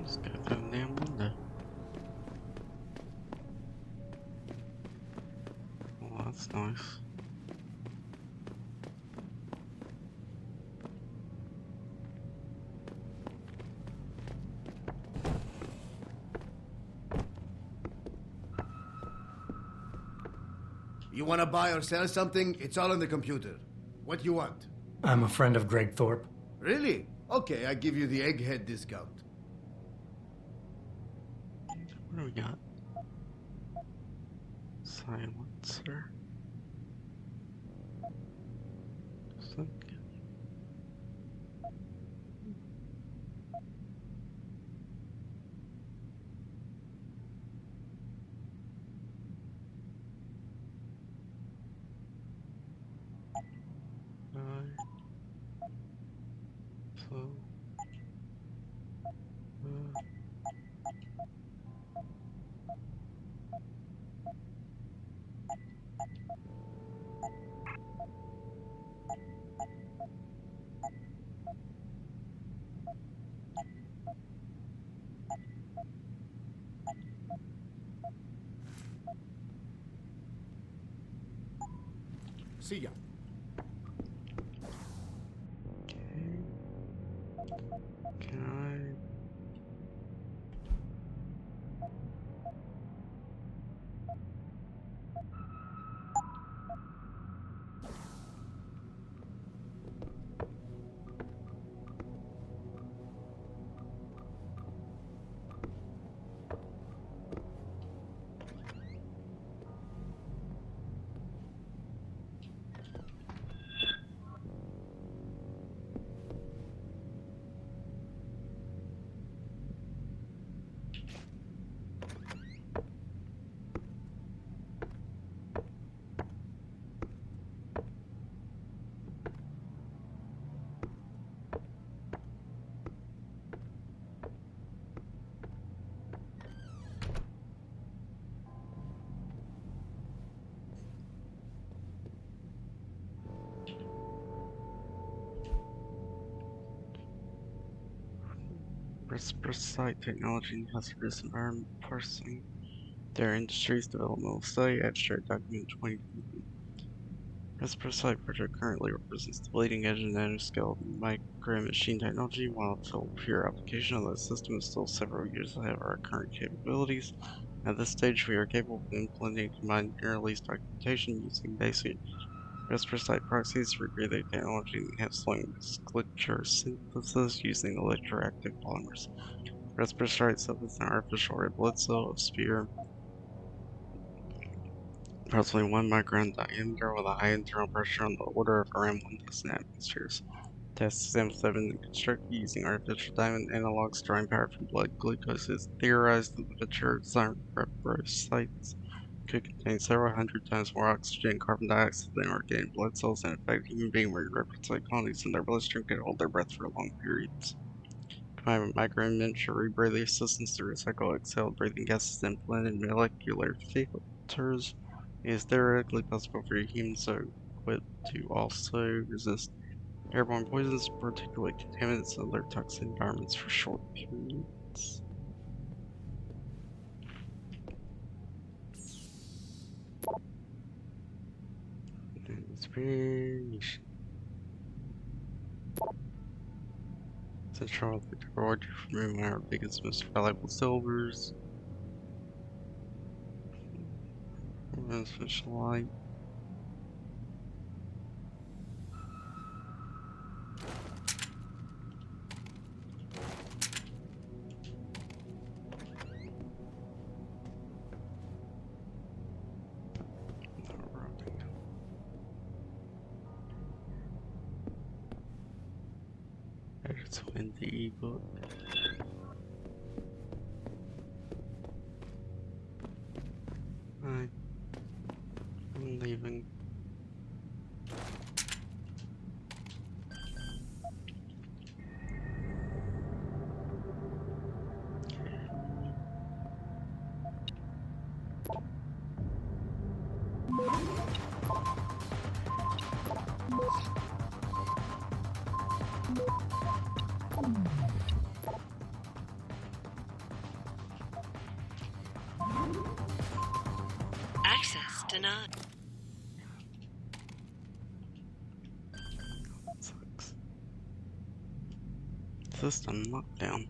Just go through the damn window. Well, that's nice. You want to buy or sell something? It's all on the computer. What do you want? I'm a friend of Greg Thorpe. Really? Okay, I give you the egghead discount. What do we got? Silencer. See ya. Can I? Reciprocite technology and hazardous environment parsing. Their industries developmental study, abstract document 20. Reciprocite project currently represents the bleeding edge of nanoscale micro machine technology. While full pure application of the system is still several years ahead of our current capabilities, at this stage we are capable of implementing combined release documentation using basic reciprocite proxies for breathing technology and enhanced language glitcher synthesis using electroactive polymers. Reciprocite itself is an artificial red blood cell of sphere approximately 1 micron diameter with a high internal pressure on the order of around 1,000 atmospheres. Test samples have been constructed using artificial diamond analogs drawing power from blood glucose. It is theorized that the mature reciprocites could contain several hundred times more oxygen and carbon dioxide than organic blood cells, and in fact, human beings with reciprocite colonies in their bloodstream could hold their breath for long periods. Combined with micro and miniature rebreathing assistance to recycle exhaled breathing gases and blended molecular filters, it is theoretically possible for humans so equipped to also resist airborne poisons, particularly contaminants and other toxic environments for short periods. Inspiration. Central the reward you for removing our biggest, most valuable silvers. Special light. It's in the ebook. I'm leaving. Access denied. Sucks. System lockdown.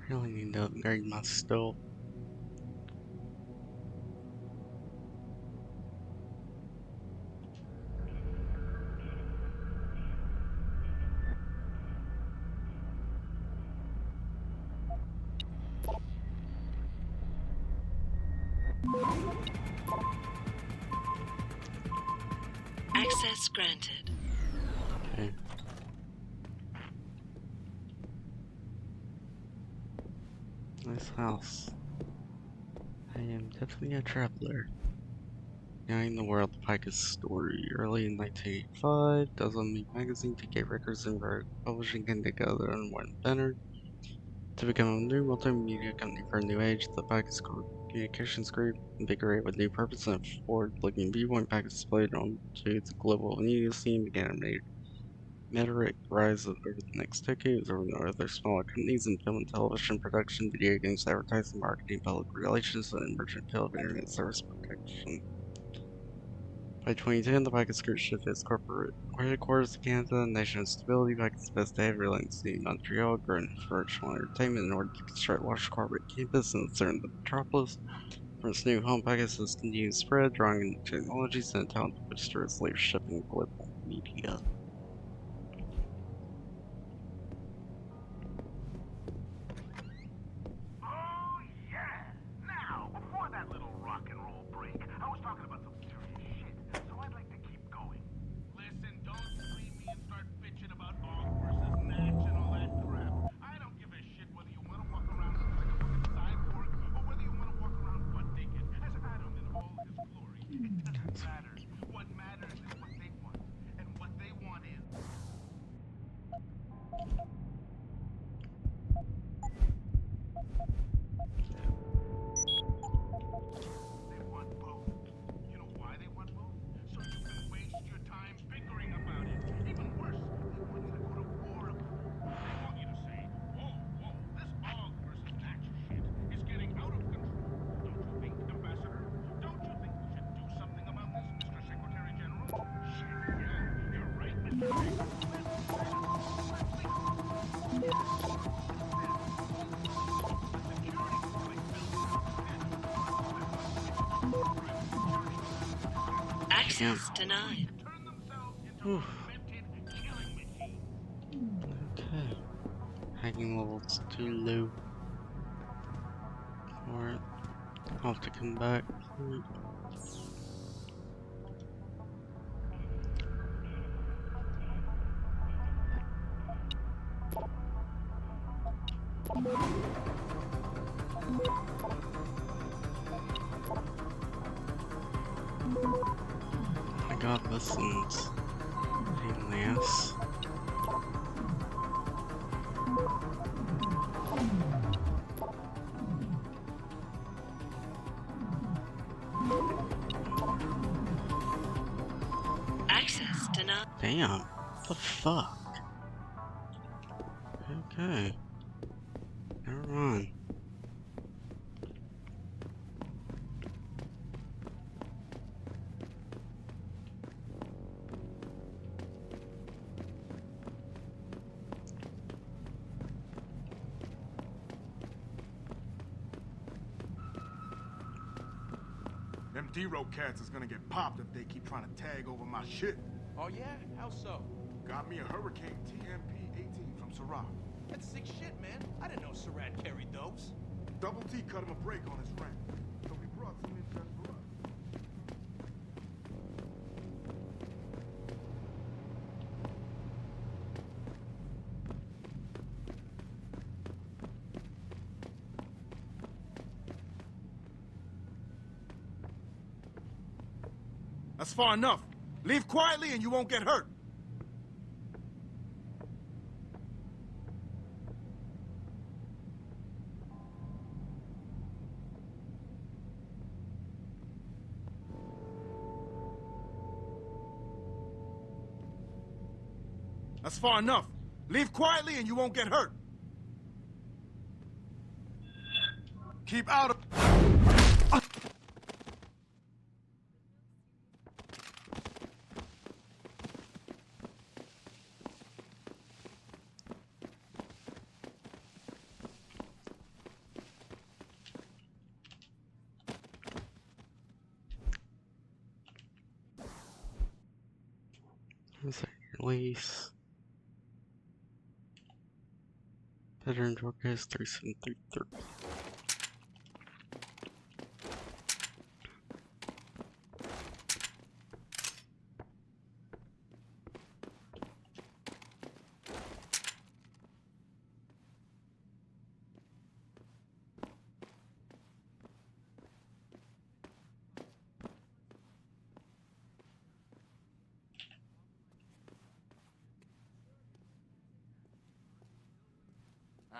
Really need to upgrade my stuff. Access granted. Okay. Nice house. I am definitely a traveler. Behind the World, the Picus story. Early in 1985, Dozen League magazine, TK Records, and Vertical Publishing came together on one banner to become a new multimedia company for a new age. The Picus Communications Group, invigorated with new purpose and a forward-looking viewpoint, Picus displayed onto the global media scene, began a meteoric rise over the next decade. There were no other smaller companies in film and television production, video games, advertising, marketing, public relations, and emergent field of internet service protection. By 2010, the Picus Group shifted its corporate headquarters to Canada, nation of stability. Picus' best day relentless in Montreal, growing virtual entertainment in order to construct a large corporate campus in the center of the metropolis. From its new home, Picus has continued to spread, drawing in technologies and talent to bolster its leadership in global media. Oh, yeah! Now, before that little rock and roll break, I was talking about some serious shit, so I'd like to keep going. Listen, don't scream me and start bitching about Aug versus Natch and all that crap. I don't give a shit whether you want to walk around looking like a fucking cyborg or whether you want to walk around butt naked as Adam in all his glory. It doesn't matter. What matters is what they want. And what they want is... Access denied. Whew. Okay. Hacking levels too low for it. I'll have to come back for it. I got this and pain in the ass. Access denied. Damn. What the fuck? Okay. Never mind. Them D-Row cats is gonna get popped if they keep trying to tag over my shit. Oh yeah? How so? Got me a Hurricane TMP-18 from Sarif. That's sick shit, man. I didn't know Surratt carried those. Double T cut him a break on his rent, so we brought some in just for us. That's far enough. Leave quietly and you won't get hurt. That's far enough. Leave quietly and you won't get hurt. Keep out of... Is that your lease? Veteran drug case 3733.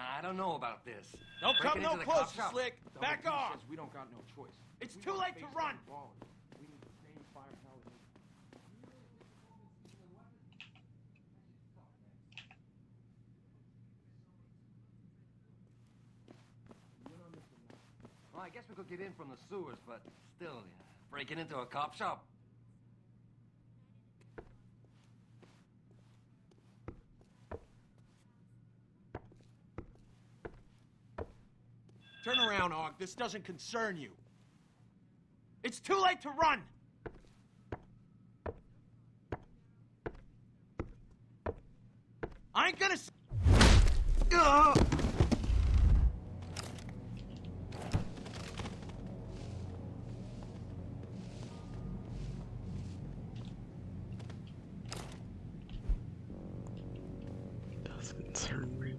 I don't know about this. Don't come Breaking no into the cop closer, shop. Slick. Back off. We don't got no choice. It's too late to run. We need the same firepower. Well, I guess we could get in from the sewers, but still, breaking into a cop shop. Turn around, Aug. This doesn't concern you. It's too late to run. I ain't gonna... Doesn't concern me.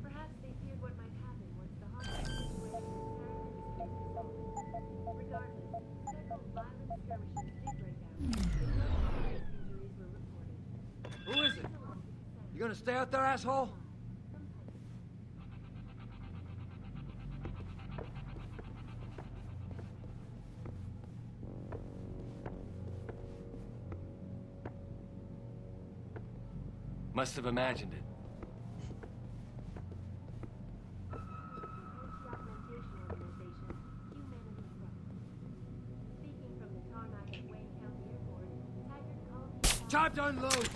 Perhaps they feared what might happen once the hostage situation with Sarif Industries was resolved. Regardless, several violent skirmishes did break out, and no serious injuries were reported. Who is it? You gonna stay out there, asshole? Must have imagined it. Time to unload!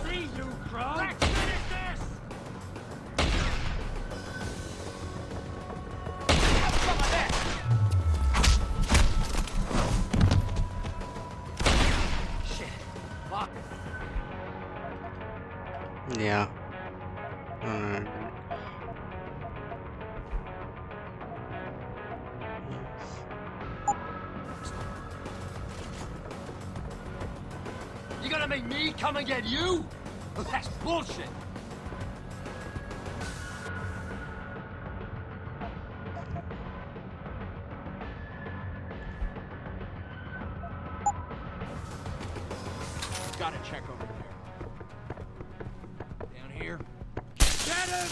See you, Crow! Let's finish this! Shit. Lock it. Yeah. You gonna make me come and get you? That's bullshit. Gotta check over there. Down here. Get him!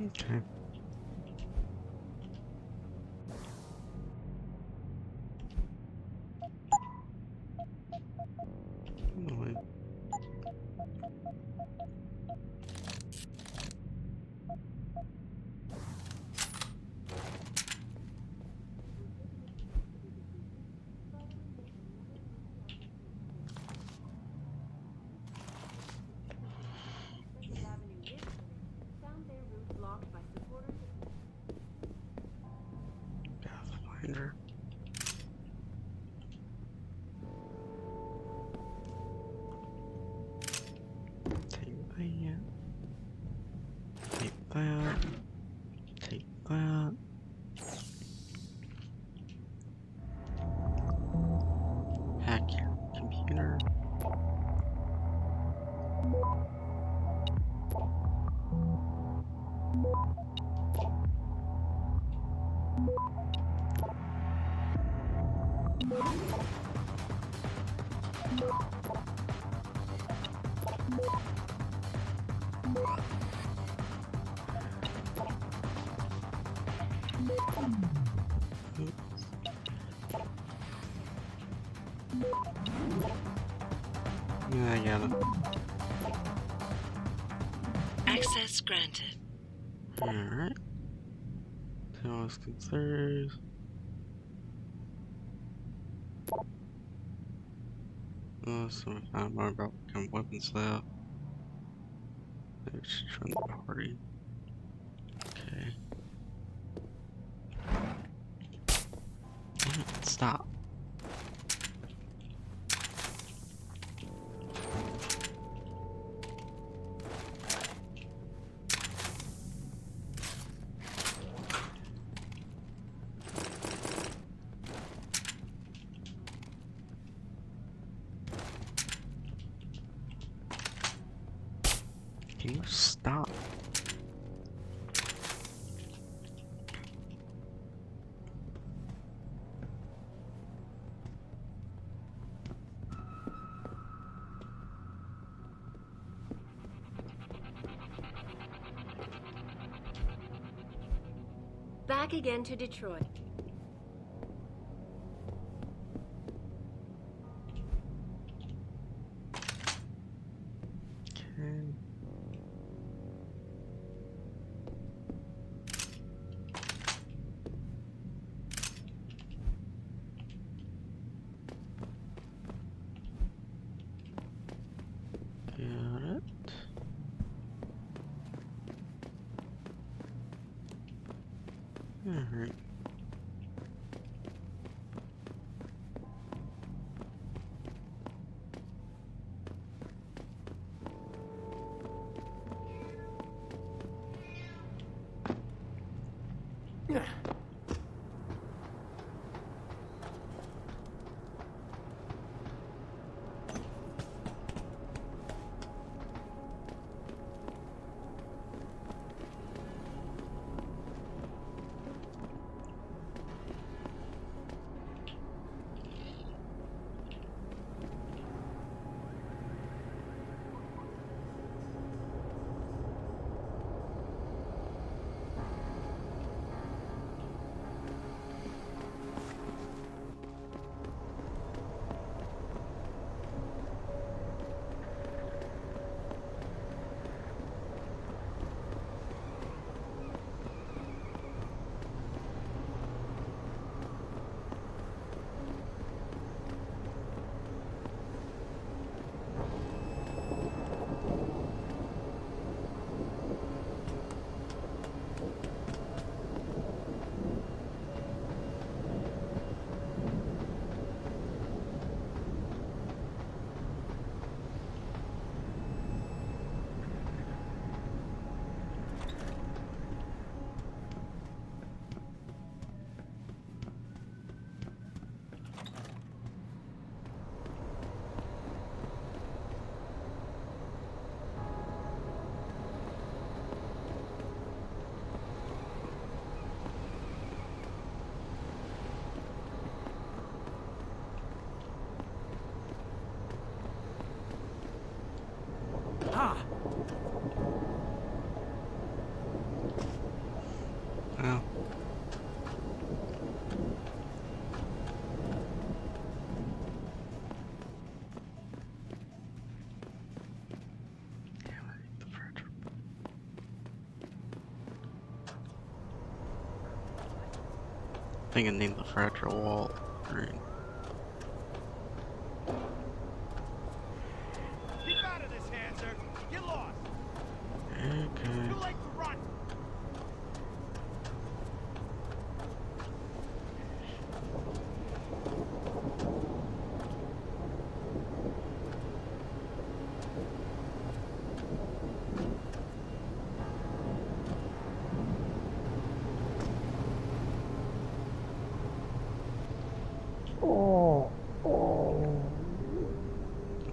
Okay. Annoying. Pathfinder. Take that. Take that. Take that. Hack your computer. Yeah, I got it. Access granted. Alright. Tell us concerns. So we found more about become weapons lab. Maybe we should join the party. Okay. Damn it, stop. Can you stop? Back again to Detroit. Okay. Got it. Alright. I think I named the fragile wall green. Keep out of this, Hanser. Get lost. Okay. Too late to run.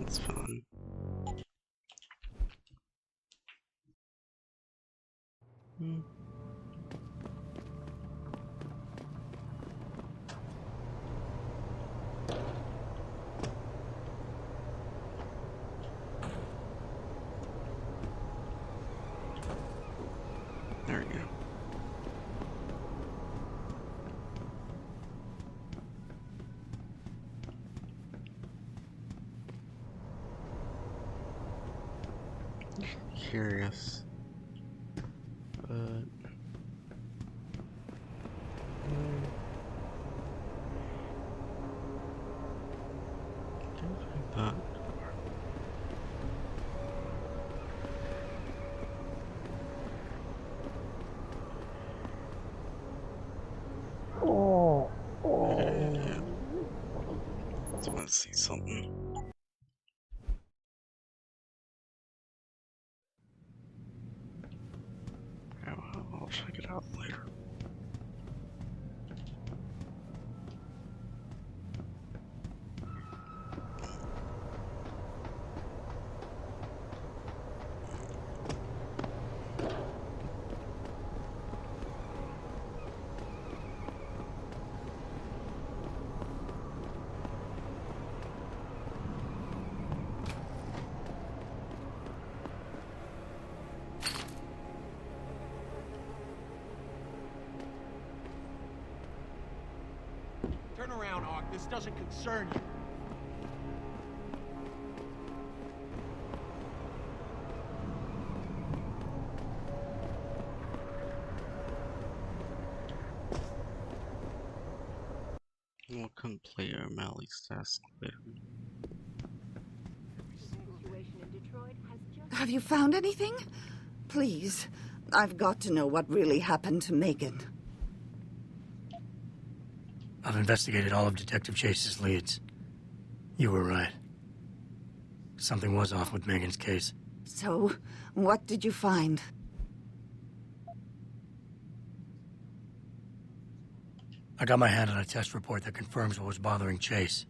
That's fun. There we go. Curious. That. Yeah. Just want to see something. I'll check it out later. Turn around, Hawk. This doesn't concern you. We'll come play O'Malley's task later. Have you found anything? Please, I've got to know what really happened to Megan. I've investigated all of Detective Chase's leads. You were right. Something was off with Megan's case. So, what did you find? I got my hand on a test report that confirms what was bothering Chase.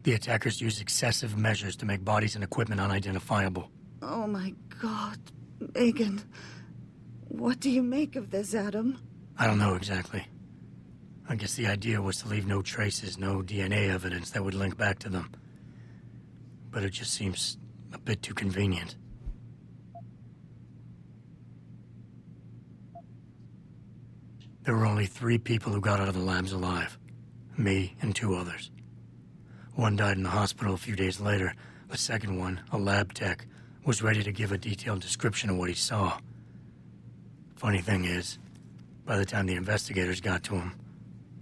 The attackers used excessive measures to make bodies and equipment unidentifiable. Oh my God, Megan. What do you make of this, Adam? I don't know exactly. I guess the idea was to leave no traces, no DNA evidence that would link back to them. But it just seems a bit too convenient. There were only 3 people who got out of the labs alive. Me and 2 others. One died in the hospital a few days later. The second one, a lab tech, was ready to give a detailed description of what he saw. Funny thing is, by the time the investigators got to him,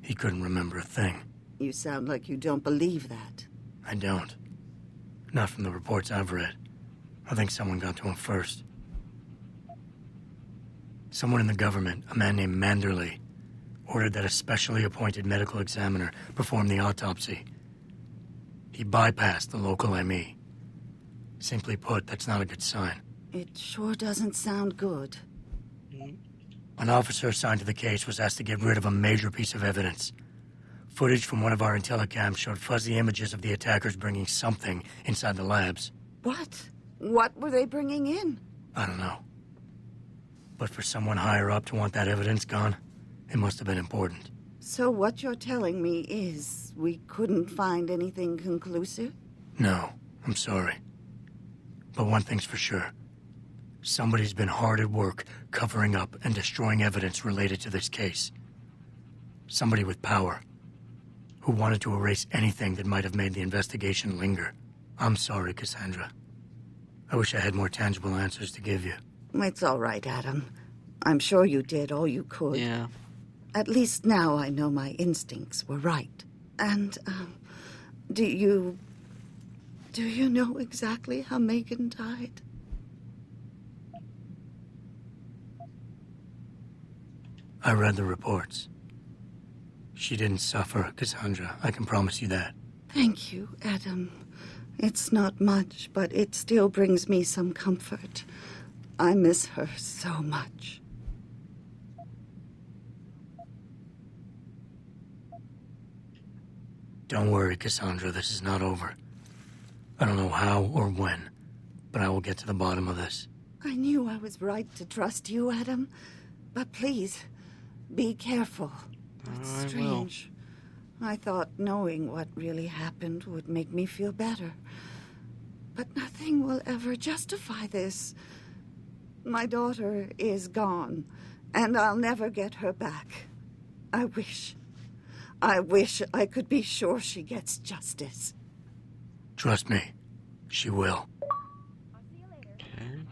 he couldn't remember a thing. You sound like you don't believe that. I don't. Not from the reports I've read. I think someone got to him first. Someone in the government, a man named Manderley, ordered that a specially appointed medical examiner perform the autopsy. He bypassed the local ME. Simply put, that's not a good sign. It sure doesn't sound good. An officer assigned to the case was asked to get rid of a major piece of evidence. Footage from one of our intellicams showed fuzzy images of the attackers bringing something inside the labs. What? What were they bringing in? I don't know. But for someone higher up to want that evidence gone, it must have been important. So what you're telling me is we couldn't find anything conclusive? No, I'm sorry. But one thing's for sure. Somebody's been hard at work covering up and destroying evidence related to this case. Somebody with power, who wanted to erase anything that might have made the investigation linger. I'm sorry, Cassandra. I wish I had more tangible answers to give you. It's all right, Adam. I'm sure you did all you could. Yeah. At least now I know my instincts were right. And, do you know exactly how Megan died? I read the reports. She didn't suffer, Cassandra. I can promise you that. Thank you, Adam. It's not much, but it still brings me some comfort. I miss her so much. Don't worry, Cassandra. This is not over. I don't know how or when, but I will get to the bottom of this. I knew I was right to trust you, Adam. But please, be careful. It's strange. I thought knowing what really happened would make me feel better. But nothing will ever justify this. My daughter is gone, and I'll never get her back. I wish I could be sure she gets justice. Trust me, she will. Okay.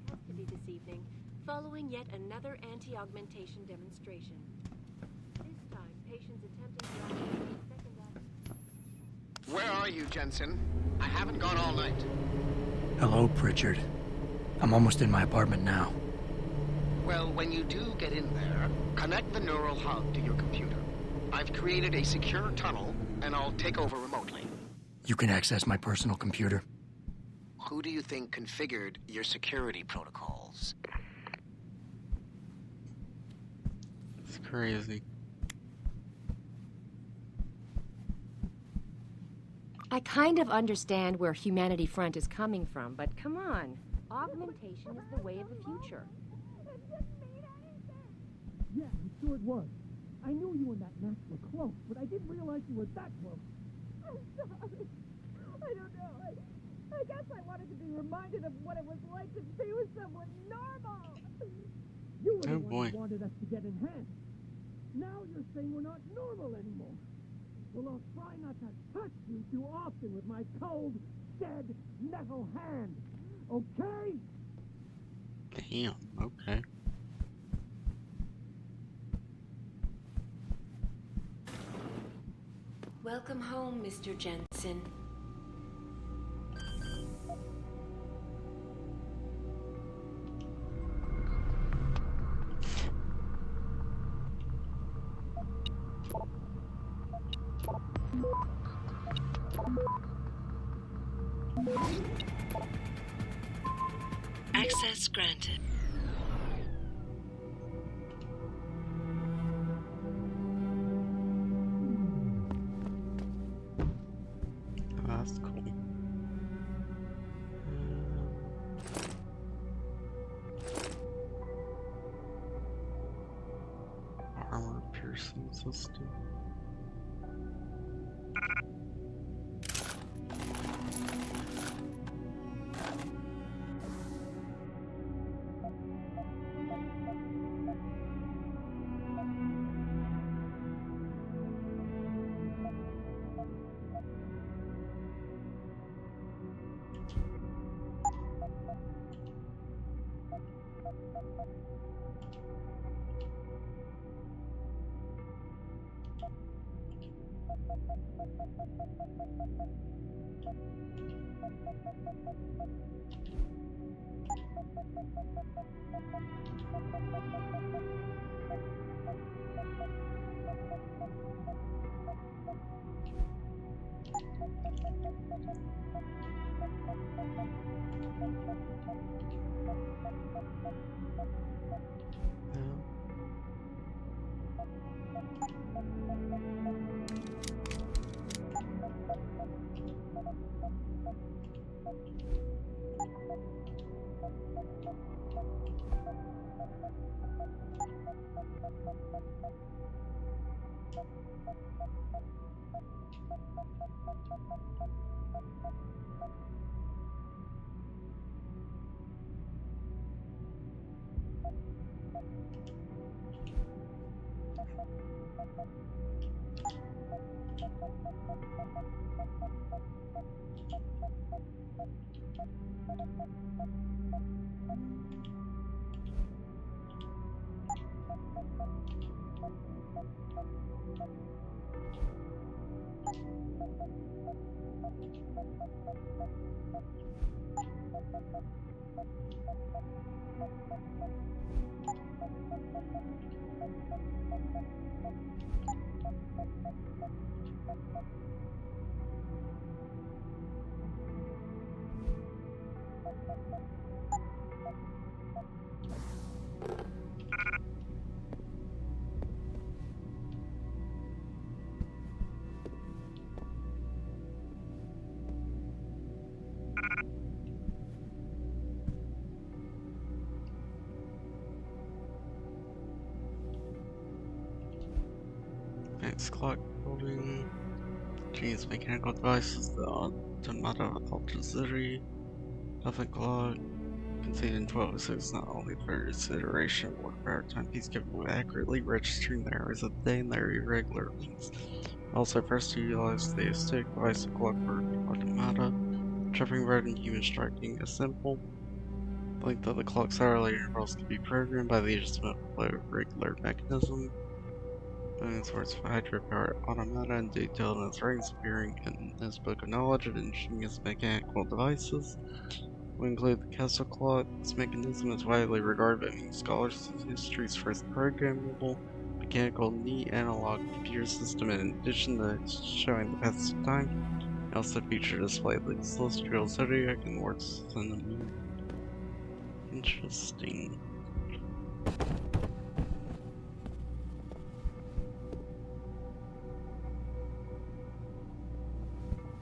Custody this evening, following yet another anti-augmentation demonstration. This time, patients attempting to augment the second act. Where are you, Jensen? I haven't gone all night. Hello, Pritchard. I'm almost in my apartment now. Well, when you do get in there, connect the neural hub to your computer. I've created a secure tunnel, and I'll take over remotely. You can access my personal computer. Who do you think configured your security protocols? It's crazy. I kind of understand where Humanity Front is coming from, but come on. Augmentation is the way of the future. Yeah, I'm sure it was. I knew you and that Max were close, but I didn't realize you were that close. I'm sorry. I don't know. I guess I wanted to be reminded of what it was like to be with someone normal. You were the Oh, one boy. who wanted us to get enhanced. Now you're saying we're not normal anymore. Well, I'll try not to touch you too often with my cold, dead metal hand. Okay? Damn, okay. Welcome home, Mr. Jensen. Access granted. That's cool. Armor piercing system. Advanced clock building. Genius mechanical devices. The automata auxiliary. Nothing clock. Contained in 1206 not only for its iteration of warfare timepiece capable of accurately registering the hours of the day and their irregular lengths. Also first to utilize the stick device of clockwork automata. Jumping red and human striking is simple. The length of the clock's hourly intervals can be programmed by the adjustment of a regular mechanism. Building towards hydropower automata and detailed in its writings appearing in his book of knowledge of ingenious mechanical devices. We include the castle clock. This mechanism is widely regarded by many scholars as history's first programmable mechanical knee analog computer system. In addition to showing the passage of time, it also features a display of the celestial zodiac and works in the moon. Interesting.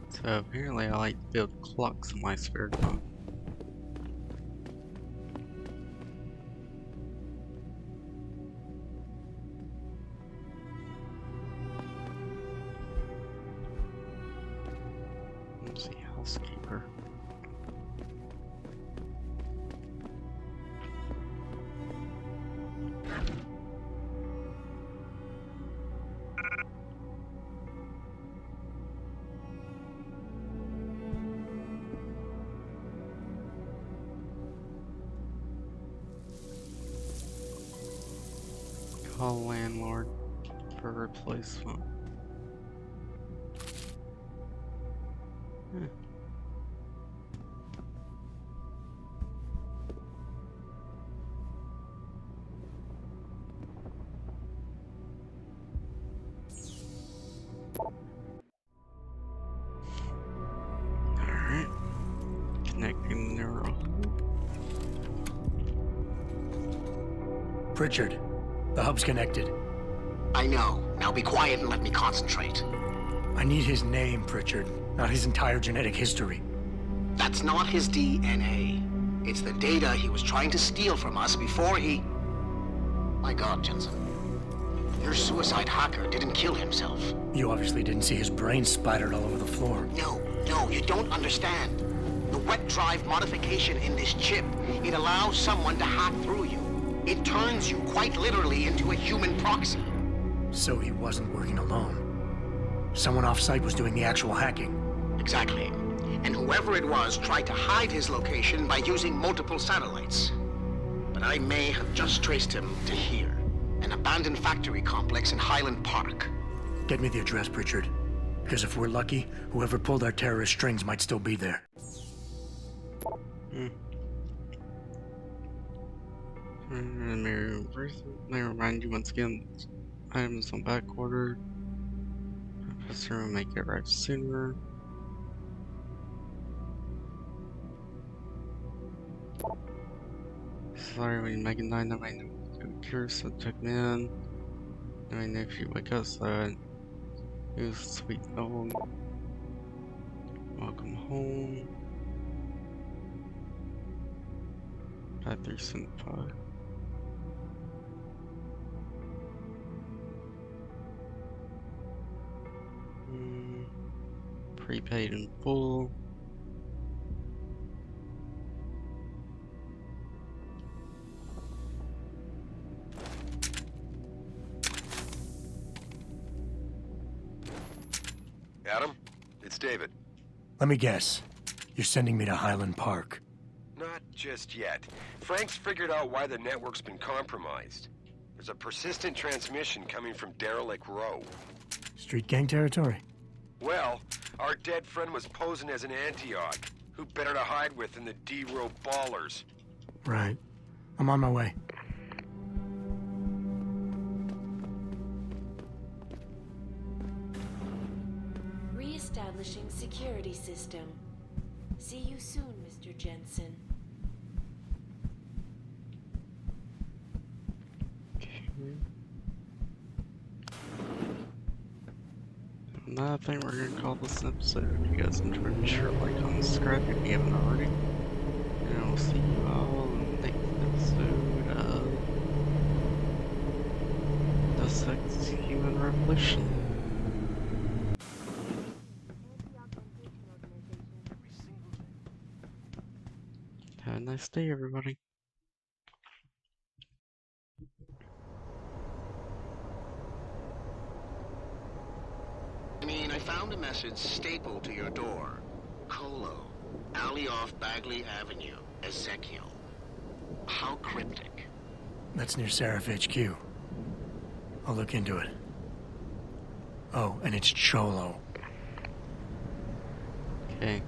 So apparently I like to build clocks in my spare time. Let's see, housekeeper. Call landlord for replacement. Alright. Connecting neural. Pritchard, the hub's connected. I know. Now be quiet and let me concentrate. I need his name, Pritchard, not his entire genetic history. That's not his DNA. It's the data he was trying to steal from us before he... My God, Jensen. Your suicide hacker didn't kill himself. You obviously didn't see his brain splattered all over the floor. No, you don't understand. The wet drive modification in this chip, it allows someone to hack through you. It turns you quite literally into a human proxy. So he wasn't working alone. Someone off-site was doing the actual hacking. Exactly. And whoever it was tried to hide his location by using multiple satellites. But I may have just traced him to here, an abandoned factory complex in Highland Park. Get me the address, Pritchard. Because if we're lucky, whoever pulled our terrorist strings might still be there. May remind you once again, items on back order. Professor will make it arrive sooner. Sorry, when you make a 9, I might know curious, so check me in. I mean, if you wake up, so use sweet home. Welcome home. 5375. Prepaid in full. Adam, it's David. Let me guess. You're sending me to Highland Park. Not just yet. Frank's figured out why the network's been compromised. There's a persistent transmission coming from Derelict Row. Street gang territory? Well, our dead friend was posing as an Antioch. Who better to hide with than the D-Row ballers? Right. I'm on my way. Re-establishing security system. See you soon, Mr. Jensen. I think we're gonna call this an episode. If you guys enjoyed, be sure to like, comment, subscribe if you haven't already. And we'll see you all in the next episode of Deus Ex Human Revolution. Have a nice day, everybody. I found a message stapled to your door. Colo, alley off Bagley Avenue, Ezekiel. How cryptic. That's near Sarif HQ. I'll look into it. Oh, and it's Cholo. Okay.